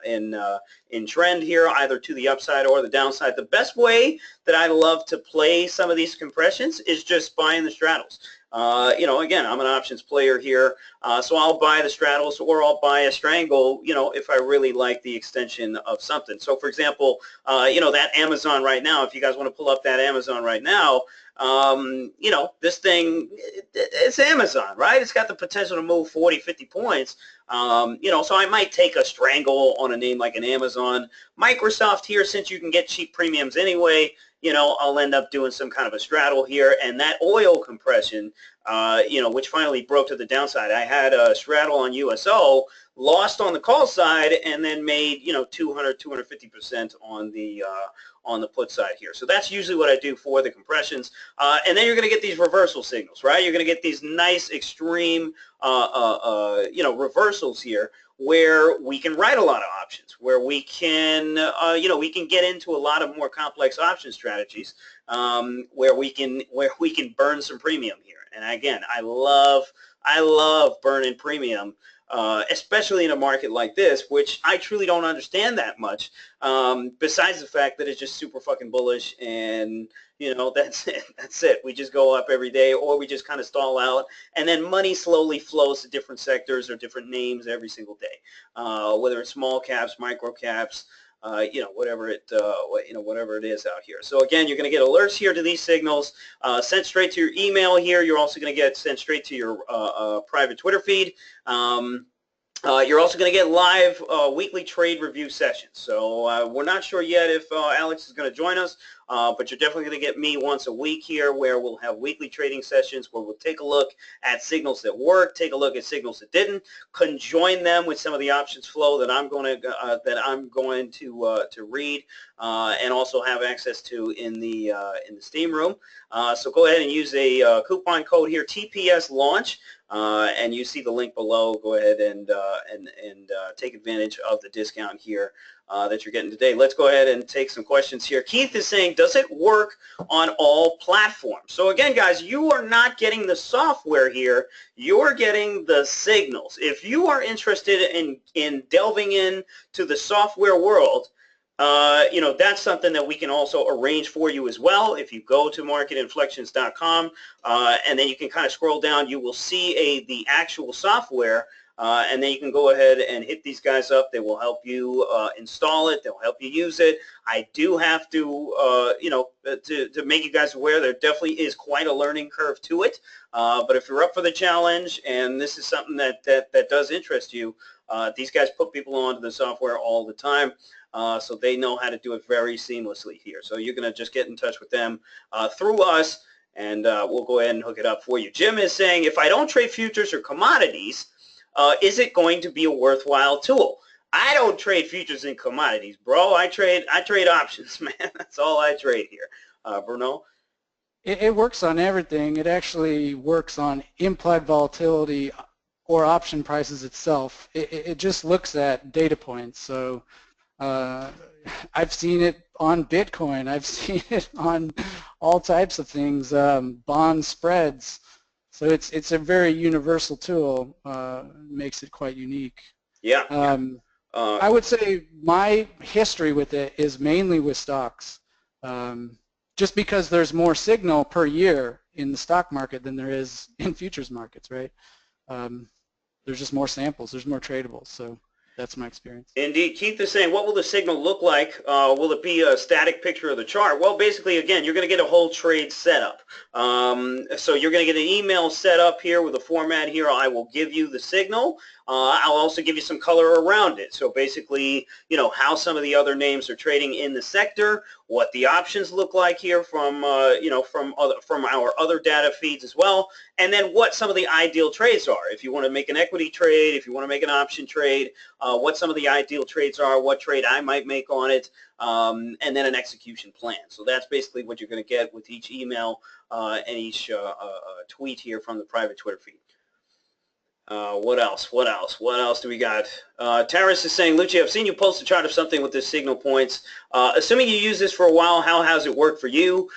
trend here, either to the upside or the downside. The best way that I love to play some of these compressions is just buying the straddles. You know, again, I'm an options player here, so I'll buy the straddles or I'll buy a strangle, you know, if I really like the extension of something. So, for example, you know, that Amazon right now, if you guys want to pull up that Amazon right now, you know, this thing, it's Amazon, right? It's got the potential to move 40, 50 points. You know, so I might take a strangle on a name like an Amazon. Microsoft here, since you can get cheap premiums anyway, you know, I'll end up doing some kind of a straddle here. And that oil compression, you know, which finally broke to the downside. I had a straddle on USO, lost on the call side, and then made, you know, 200, 250% on the put side here. So that's usually what I do for the compressions. And then you're going to get these reversal signals, right? You're going to get these nice extreme, you know, reversals here where we can write a lot of options, where we can, you know, we can get into a lot of more complex option strategies, where we can burn some premium here. And again, I love burning premium, especially in a market like this, which I truly don't understand that much, besides the fact that it's just super fucking bullish, and you know, that's it. We just go up every day, or we just kind of stall out, and then money slowly flows to different sectors or different names every single day, whether it's small caps, micro caps, whatever it is out here. So again, you're going to get alerts here to these signals sent straight to your email here. You're also going to get sent straight to your private Twitter feed. You're also going to get live weekly trade review sessions. So we're not sure yet if Alex is going to join us, but you're definitely going to get me once a week here where we'll have weekly trading sessions where we'll take a look at signals that work, take a look at signals that didn't, conjoin them with some of the options flow that I'm going to read and also have access to in the Steam room. So go ahead and use a coupon code here, TPS launch. And you see the link below. Go ahead and take advantage of the discount here that you're getting today. Let's go ahead and take some questions here. Keith is saying, does it work on all platforms? So again, guys, you are not getting the software here. You're getting the signals. If you are interested in delving into the software world, that's something that we can also arrange for you as well. If you go to marketinflections.com and then you can kind of scroll down, you will see the actual software, and then you can go ahead and hit these guys up. They will help you install it. They'll help you use it. I do have to, to make you guys aware, there definitely is quite a learning curve to it. But if you're up for the challenge and this is something that does interest you, these guys put people onto the software all the time. So they know how to do it very seamlessly here. So you're going to just get in touch with them through us, and we'll go ahead and hook it up for you. Jim is saying, if I don't trade futures or commodities, is it going to be a worthwhile tool? I don't trade futures and commodities, bro. I trade options, man. That's all I trade here. Bruno? It works on everything. It actually works on implied volatility or option prices itself. It just looks at data points. So I've seen it on Bitcoin. I've seen it on all types of things, bond spreads. So it's a very universal tool. Makes it quite unique. Yeah. I would say my history with it is mainly with stocks, just because there's more signal per year in the stock market than there is in futures markets, right? There's just more samples. There's more tradables. So that's my experience. Indeed. Keith is saying, what will the signal look like? Will it be a static picture of the chart? Well, basically, again, you're going to get a whole trade setup. So you're going to get an email set up here with a format here. I will give you the signal. I'll also give you some color around it. So basically, how some of the other names are trading in the sector, what the options look like here from our other data feeds as well, and then what some of the ideal trades are. If you want to make an equity trade, if you want to make an option trade, what some of the ideal trades are, what trade I might make on it, and then an execution plan. So that's basically what you're going to get with each email and each tweet here from the private Twitter feed. What else do we got? Taris is saying, Lucci, I've seen you post a chart of something with the signal points. Assuming you use this for a while, how has it worked for you?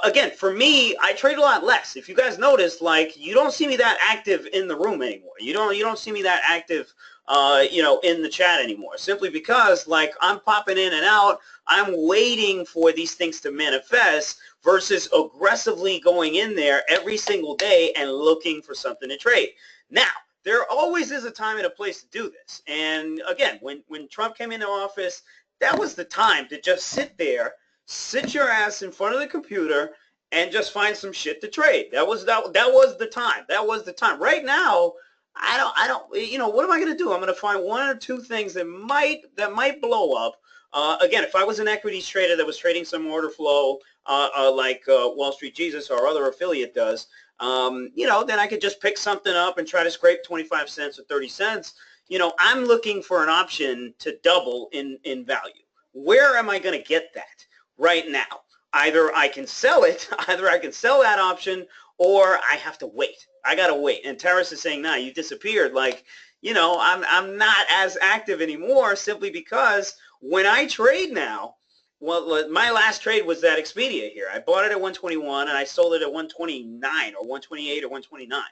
Again, for me, I trade a lot less. If you guys noticed, you don't see me that active in the room anymore. You don't see me that active in the chat anymore, simply because I'm popping in and out. I'm waiting for these things to manifest versus aggressively going in there every single day and looking for something to trade. Now, there always is a time and a place to do this. And again, when Trump came into office, that was the time to just sit there, sit your ass in front of the computer, and just find some shit to trade. That was the time. That was the time. Right now, I don't. What am I going to do? I'm going to find one or two things that might blow up. Again, if I was an equities trader that was trading some order flow, like Wall Street Jesus, our other affiliate does, then I could just pick something up and try to scrape 25 cents or 30 cents. I'm looking for an option to double in value. Where am I going to get that right now? Either I can sell it, either I can sell that option, or I have to wait. I got to wait. And Taris is saying, nah, you disappeared. I'm not as active anymore simply because when I trade now, well, my last trade was that Expedia here. I bought it at 121 and I sold it at 129 or 128 or 129.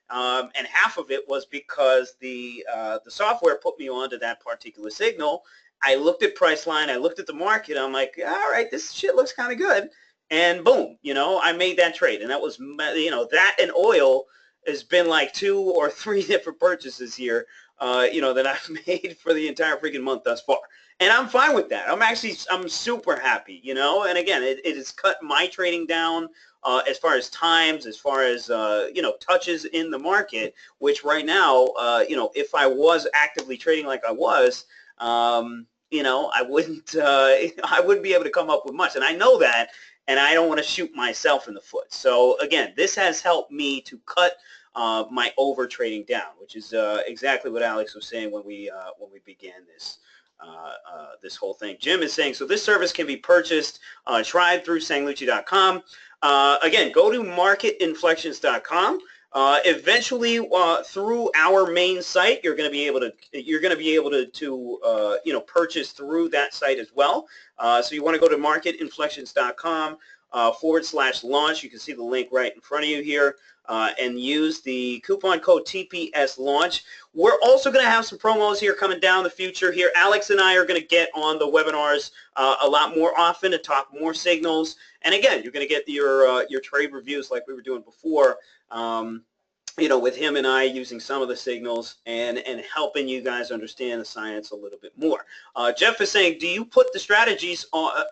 And half of it was because the software put me onto that particular signal. I looked at Priceline, I looked at the market, I'm like, all right, this shit looks kind of good. And boom, I made that trade. And that was, that and oil, has been like 2 or 3 different purchases here, that I've made for the entire freaking month thus far. And I'm fine with that. I'm super happy, and again, it has cut my trading down as far as times, as far as, touches in the market, which right now, if I was actively trading like I was, I wouldn't, I wouldn't be able to come up with much. And I know that, and I don't want to shoot myself in the foot. So again, this has helped me to cut my over trading down, which is exactly what Alex was saying when we began this this whole thing. Jim is saying, so this service can be purchased, tried through sanglucci.com. Again, go to marketinflections.com. Eventually, through our main site, you're going to be able to purchase through that site as well. So you want to go to marketinflections.com /launch. You can see the link right in front of you here, and use the coupon code TPS launch. We're also going to have some promos here coming down the future here. Alex and I are going to get on the webinars a lot more often to talk more signals. And again, you're going to get your trade reviews like we were doing before. With him and I using some of the signals and helping you guys understand the science a little bit more. Jeff is saying, do you put the strategies on,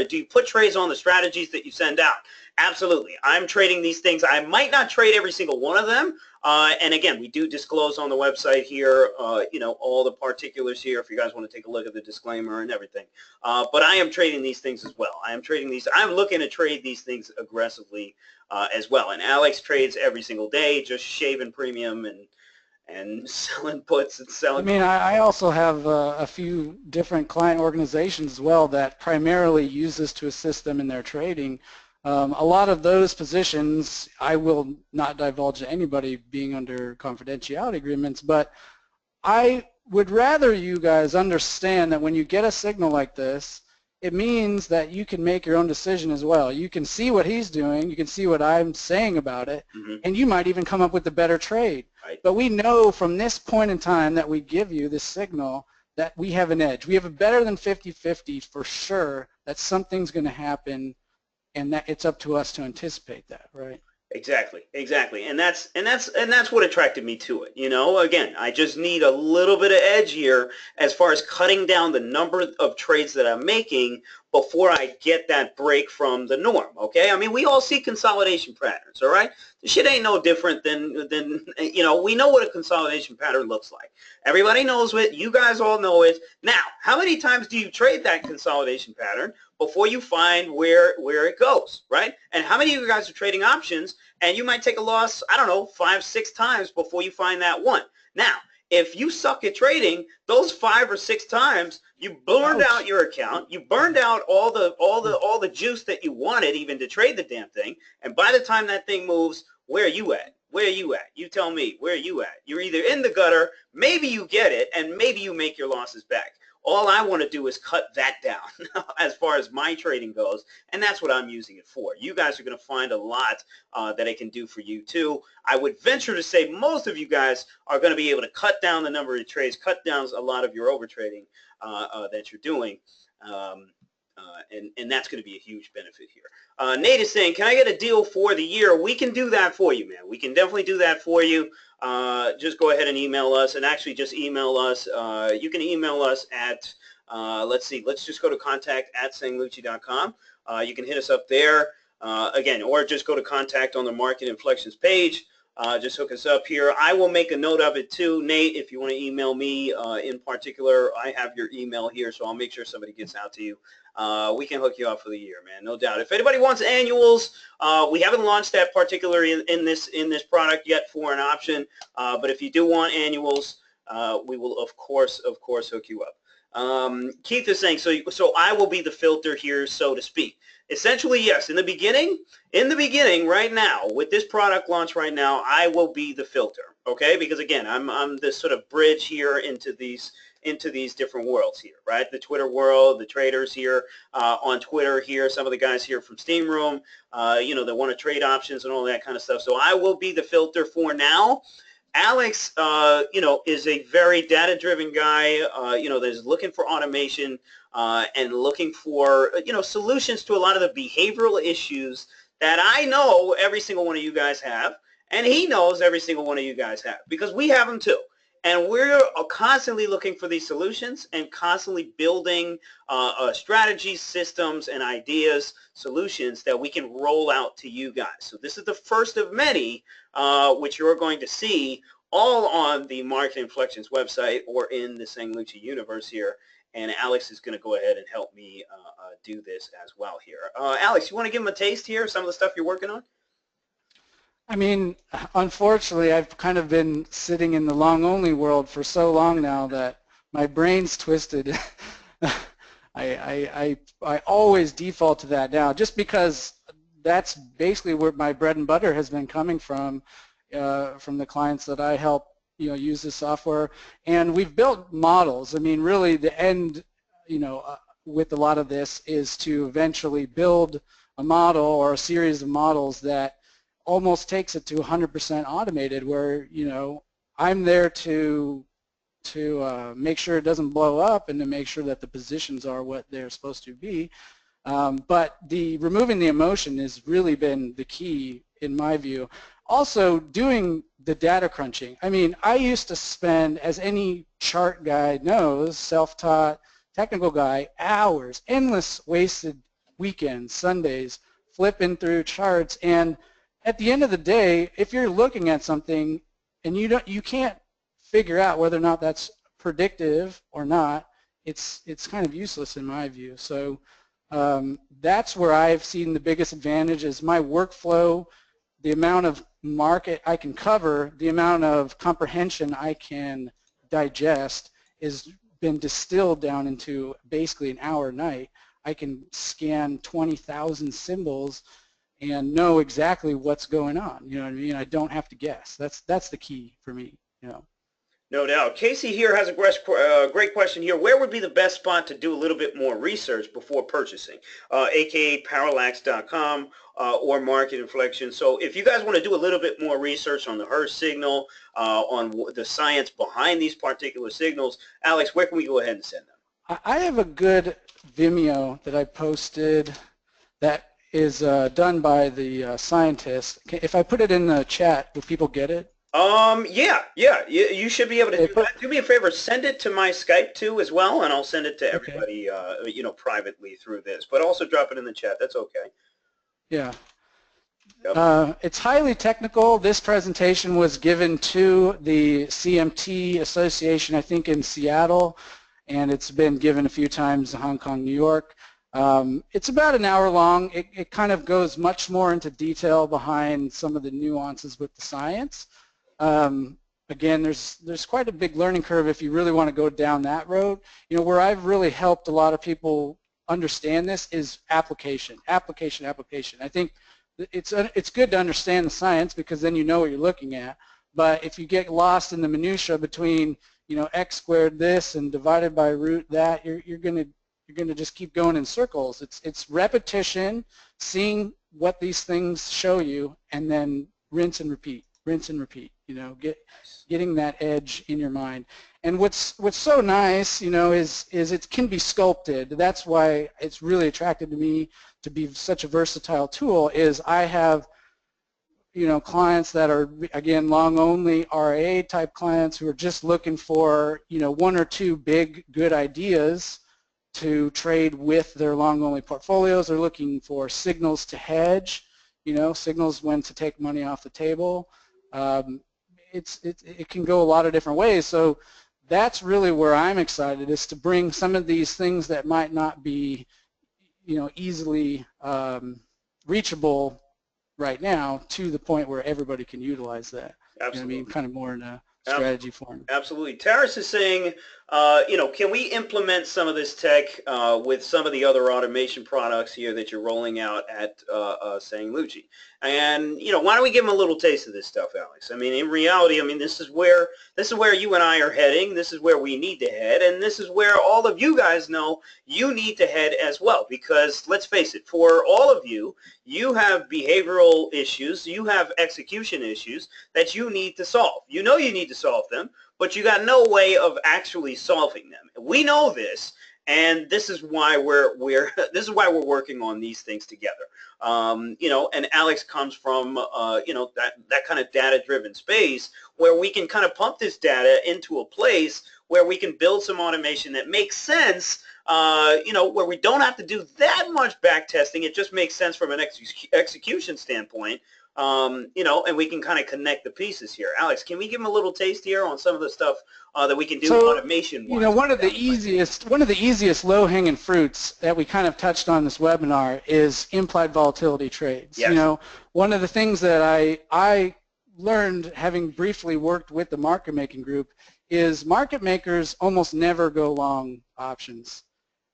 do you put trades on the strategies that you send out? Absolutely. I'm trading these things. I might not trade every single one of them. And again, we do disclose on the website here, all the particulars here if you guys want to take a look at the disclaimer and everything. But I am trading these things as well. I'm looking to trade these things aggressively as well. And Alex trades every single day, just shaving premium and selling puts and selling. I mean, I also have a few different client organizations as well that primarily use this to assist them in their trading. A lot of those positions, I will not divulge to anybody being under confidentiality agreements, but I would rather you guys understand that when you get a signal like this, it means that you can make your own decision as well. You can see what he's doing, you can see what I'm saying about it, and you might even come up with a better trade. Right. But we know from this point in time that we give you this signal that we have an edge. We have a better than 50-50 for sure that something's going to happen, and that it's up to us to anticipate that, right? Exactly. And that's what attracted me to it. Again, I just need a little bit of edge here as far as cutting down the number of trades that I'm making before I get that break from the norm, okay? I mean, we all see consolidation patterns, all right? The shit ain't no different than we know what a consolidation pattern looks like. Everybody knows it. You guys all know it. Now, how many times do you trade that consolidation pattern before you find where it goes, right? And how many of you guys are trading options and you might take a loss, I don't know, 5, 6 times before you find that one? Now, if you suck at trading, those 5 or 6 times, you burned out your account. You burned out all the juice that you wanted even to trade the damn thing. And by the time that thing moves, where are you at? Where are you at? You tell me, where are you at? You're either in the gutter, maybe you get it, and maybe you make your losses back. All I want to do is cut that down as far as my trading goes, and that's what I'm using it for. You guys are going to find a lot that it can do for you too. I would venture to say most of you guys are going to be able to cut down the number of trades, cut down a lot of your overtrading that you're doing, and that's going to be a huge benefit here. Nate is saying, can I get a deal for the year? We can do that for you, man. We can definitely do that for you. Just go ahead and email us, and actually just email us. You can email us at, let's just go to contact@sanglucci.com. You can hit us up there, again, or just go to contact on the Market Inflections page. Just hook us up here. I will make a note of it too, Nate, if you want to email me in particular. I have your email here, so I'll make sure somebody gets out to you. We can hook you up for the year, man, no doubt. If anybody wants annuals, we haven't launched that particularly in this product yet for an option, but if you do want annuals, we will of course hook you up. Keith is saying, so I will be the filter here, so to speak. Essentially, yes. In the beginning, right now, with this product launch right now, I will be the filter, okay? Because again, I'm this sort of bridge here into these different worlds here, right? The Twitter world, the traders here on Twitter here, some of the guys here from Steam Room, that want to trade options and all that kind of stuff. So I will be the filter for now. Alex, is a very data-driven guy, that's looking for automation and looking for, solutions to a lot of the behavioral issues that I know every single one of you guys have. And he knows every single one of you guys have, because we have them too. And we're constantly looking for these solutions and constantly building strategies, systems, and ideas, solutions that we can roll out to you guys. So this is the first of many, which you're going to see all on the Market Inflections website or in the Saying Lucci universe here. And Alex is going to go ahead and help me do this as well here. Alex, you want to give them a taste here of some of the stuff you're working on? I mean, unfortunately, I've kind of been sitting in the long-only world for so long now that my brain's twisted. I always default to that now, just because that's basically where my bread and butter has been coming from the clients that I help, use this software. And we've built models. I mean, really, the end, with a lot of this is to eventually build a model or a series of models that almost takes it to 100% automated, where I'm there to make sure it doesn't blow up and to make sure that the positions are what they're supposed to be. But removing the emotion has really been the key in my view. Also, doing the data crunching. I mean, I used to spend, as any chart guy knows, self-taught technical guy, hours, endless wasted weekends, Sundays, flipping through charts. And at the end of the day, if you're looking at something and you can't figure out whether or not that's predictive or not, it's kind of useless in my view. So that's where I've seen the biggest advantage is my workflow, the amount of market I can cover, the amount of comprehension I can digest has been distilled down into basically an hour a night. I can scan 20,000 symbols and know exactly what's going on. You know what I mean? I don't have to guess. That's the key for me. No doubt. Casey here has a great question here. Where would be the best spot to do a little bit more research before purchasing? AKA Parallax.com or Market Inflection. So if you guys want to do a little bit more research on the Hurst signal, on the science behind these particular signals, Alex, where can we go ahead and send them? I have a good Vimeo that I posted that is done by the scientist. If I put it in the chat, will people get it? Yeah, you should be able to do that. Do me a favor, send it to my Skype too as well, and I'll send it to everybody, privately through this. But also drop it in the chat. That's okay. Yeah. Yep. It's highly technical. This presentation was given to the CMT Association, I think, in Seattle, and it's been given a few times in Hong Kong, New York. It's about an hour long. It kind of goes much more into detail behind some of the nuances with the science. Again, there's quite a big learning curve if you really want to go down that road. Where I've really helped a lot of people understand this is application. I think it's good to understand the science because then you know what you're looking at. But if you get lost in the minutia between x squared this and divided by root that, you're going to just keep going in circles. It's repetition, seeing what these things show you, and then rinse and repeat. Getting that edge in your mind. And what's so nice, is it can be sculpted. That's why it's really attracted to me to be such a versatile tool. Is I have clients that are, again, long only RA type clients who are just looking for one or two big good ideas to trade with their long only portfolios. They're looking for signals to hedge, signals when to take money off the table. It can go a lot of different ways. So that's really where I'm excited, is to bring some of these things that might not be easily reachable right now to the point where everybody can utilize that. Absolutely. Kind of more in a strategy form. Absolutely. Taris is saying, can we implement some of this tech with some of the other automation products here that you're rolling out at Saying Lucci? And why don't we give them a little taste of this stuff, Alex? I mean, in reality, this is where you and I are heading. This is where we need to head, and this is where all of you guys know you need to head as well. Because let's face it, for all of you, you have behavioral issues, you have execution issues that you need to solve. You need to solve them, but you got no way of actually solving them. We know this, And this is why we're this is why we're working on these things together. You know, and Alex comes from you know, that kind of data-driven space where we can kind of pump this data into a place where we can build some automation that makes sense. You know, where we don't have to do that much back testing. It just makes sense from an execution standpoint. You know, and we can kind of connect the pieces here. Alex, can we give them a little taste here on some of the stuff that we can do automation-wise? You know, one of the easiest low-hanging fruits that we kind of touched on this webinar is implied volatility trades. Yes. You know, one of the things that I learned, having briefly worked with the market making group, is market makers almost never go long options.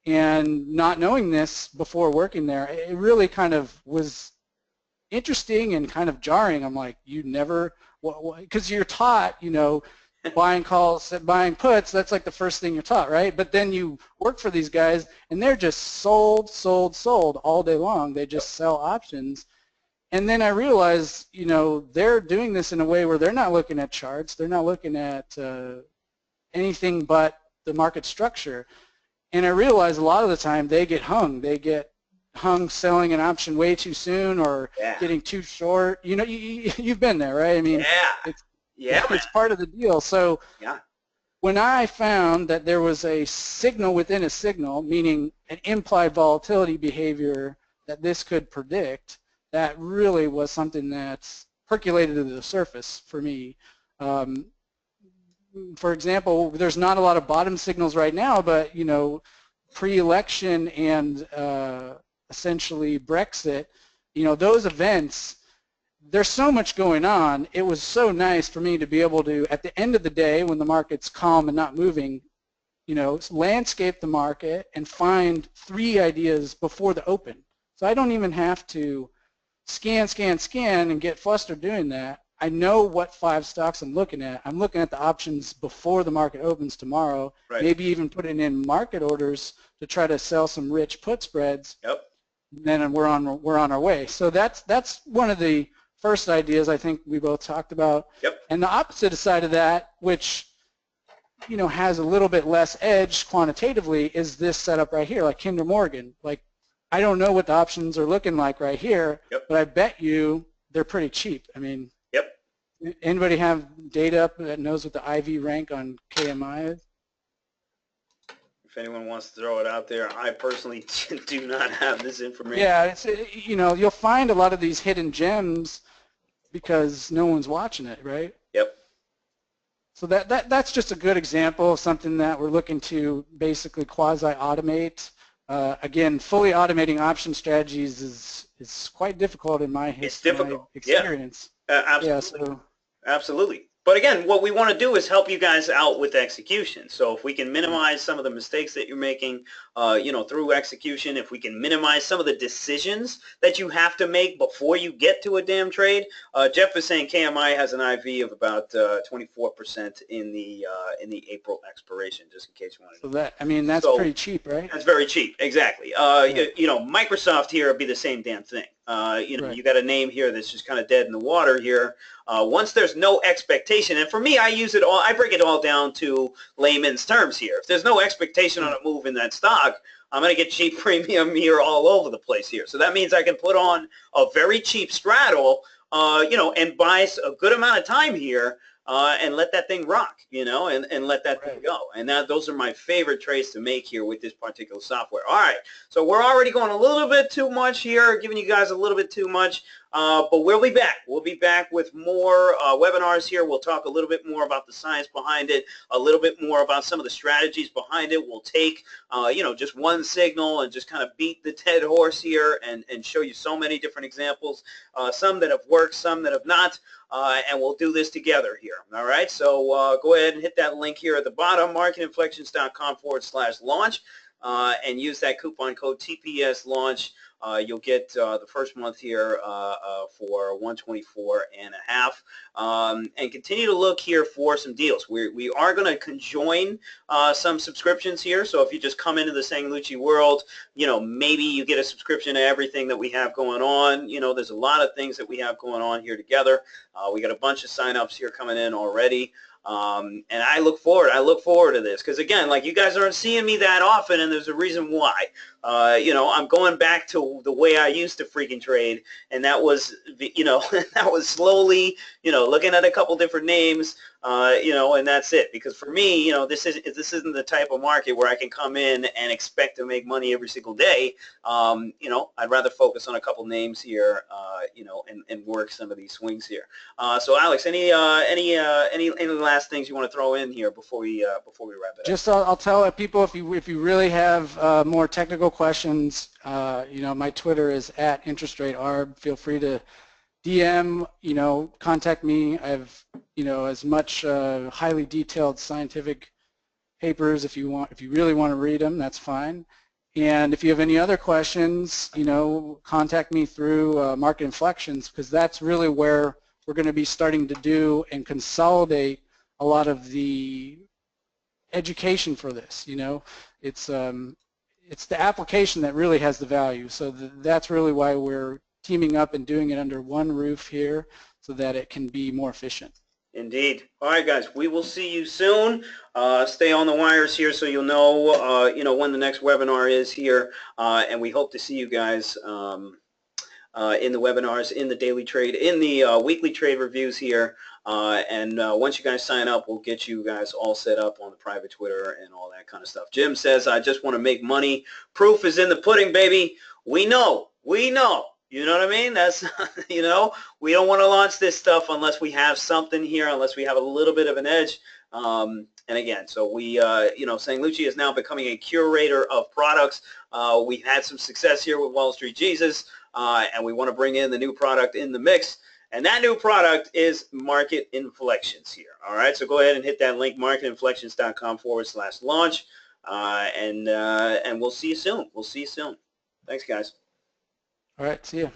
And not knowing this before working there, it really kind of was interesting and kind of jarring. I'm like, you never, because you're taught, you know, buying calls, buying puts, that's like the first thing you're taught, right? But then you work for these guys and they're just sold all day long. They just sell options. And then I realized, you know, they're doing this in a way where they're not looking at charts. They're not looking at anything but the market structure. And I realized a lot of the time they get hung. They get hung selling an option way too soon or getting too short. You know, you've been there, right? I mean, it's part of the deal. So when I found that there was a signal within a signal, meaning an implied volatility behavior that this could predict, that really was something that's percolated to the surface for me. For example, there's not a lot of bottom signals right now, but, you know, pre-election and essentially Brexit, you know, those events, there's so much going on. It was so nice for me to be able to, at the end of the day, when the market's calm and not moving, you know, landscape the market and find 3 ideas before the open. So I don't even have to scan and get flustered doing that. I know what 5 stocks I'm looking at. I'm looking at the options before the market opens tomorrow, maybe even putting in market orders to try to sell some rich put spreads. Then we're on our way. So that's one of the first ideas I think we both talked about. And the opposite side of that, which, you know, has a little bit less edge quantitatively, is this setup right here, like Kinder Morgan. Like, I don't know what the options are looking like right here, but I bet you they're pretty cheap. I mean, anybody have data up that knows what the IV rank on KMI is? If anyone wants to throw it out there, I personally do not have this information. Yeah, it's, you know, you'll find a lot of these hidden gems because no one's watching it, right? So that's just a good example of something that we're looking to basically quasi-automate. Again, fully automating option strategies is quite difficult in my experience. Absolutely. Absolutely. But again, what we want to do is help you guys out with execution. So if we can minimize some of the mistakes that you're making, you know, through execution, if we can minimize some of the decisions that you have to make before you get to a damn trade. Jeff is saying KMI has an IV of about 24% in the April expiration, just in case you wanted to. So that, I mean, that's pretty cheap, right? That's very cheap, exactly. You know, Microsoft here would be the same damn thing. You know, you got a name here that's just kind of dead in the water here. Once there's no expectation, and for me, I break it all down to layman's terms here. If there's no expectation on a move in that stock, I'm going to get cheap premium here all over the place here. So that means I can put on a very cheap straddle, you know, and buy a good amount of time here and let that thing rock, you know, and let that thing go. And those are my favorite trades to make here with this particular software. All right, so we're already going a little bit too much here, giving you guys a little bit too much. But we'll be back. We'll be back with more webinars here. We'll talk a little bit more about the science behind it, a little bit more about some of the strategies behind it. We'll take, you know, just one signal and just kind of beat the dead horse here and show you so many different examples, some that have worked, some that have not, and we'll do this together here. All right, so go ahead and hit that link here at the bottom, marketinflections.com/launch, and use that coupon code TPS launch. You'll get the first month here for $124.50, and continue to look here for some deals. We are going to conjoin some subscriptions here. So if you just come into the Sang Lucci world, you know, maybe you get a subscription to everything that we have going on. You know, there's a lot of things that we have going on here together. We got a bunch of signups here coming in already. And I look forward to this because, again, like, you guys aren't seeing me that often, and there's a reason why. You know, I'm going back to the way I used to freaking trade, and that was, you know, that was slowly, you know, looking at a couple different names, you know, and that's it. Because for me, you know, this isn't the type of market where I can come in and expect to make money every single day. You know, I'd rather focus on a couple names here, you know, and work some of these swings here. So, Alex, any last things you want to throw in here before we wrap it up? Just I'll tell people, if you really have more technical questions, you know, my Twitter is @InterestRateArb. Feel free to DM, you know, contact me. I have, you know, as much highly detailed scientific papers if you really want to read them, that's fine. And if you have any other questions, you know, contact me through Market Inflections, because that's really where we're going to be starting to do and consolidate a lot of the education for this. You know, it's the application that really has the value. So that's really why we're teaming up and doing it under one roof here, so that it can be more efficient. Indeed. All right, guys, we will see you soon. Stay on the wires here so you'll know, you know, when the next webinar is here, and we hope to see you guys in the webinars, in the daily trade, in the weekly trade reviews here. And once you guys sign up, we'll get you guys all set up on the private Twitter and all that kind of stuff. Jim says, I just want to make money. Proof is in the pudding, baby. We know. We know. You know what I mean? That's, you know, we don't want to launch this stuff unless we have something here, unless we have a little bit of an edge. And again, so we, you know, saying Lucci is now becoming a curator of products. We've had some success here with Wall Street Jesus, and we want to bring in the new product in the mix. And that new product is Market Inflections here. All right, so go ahead and hit that link, marketinflections.com/launch, and we'll see you soon. We'll see you soon. Thanks, guys. All right, see ya.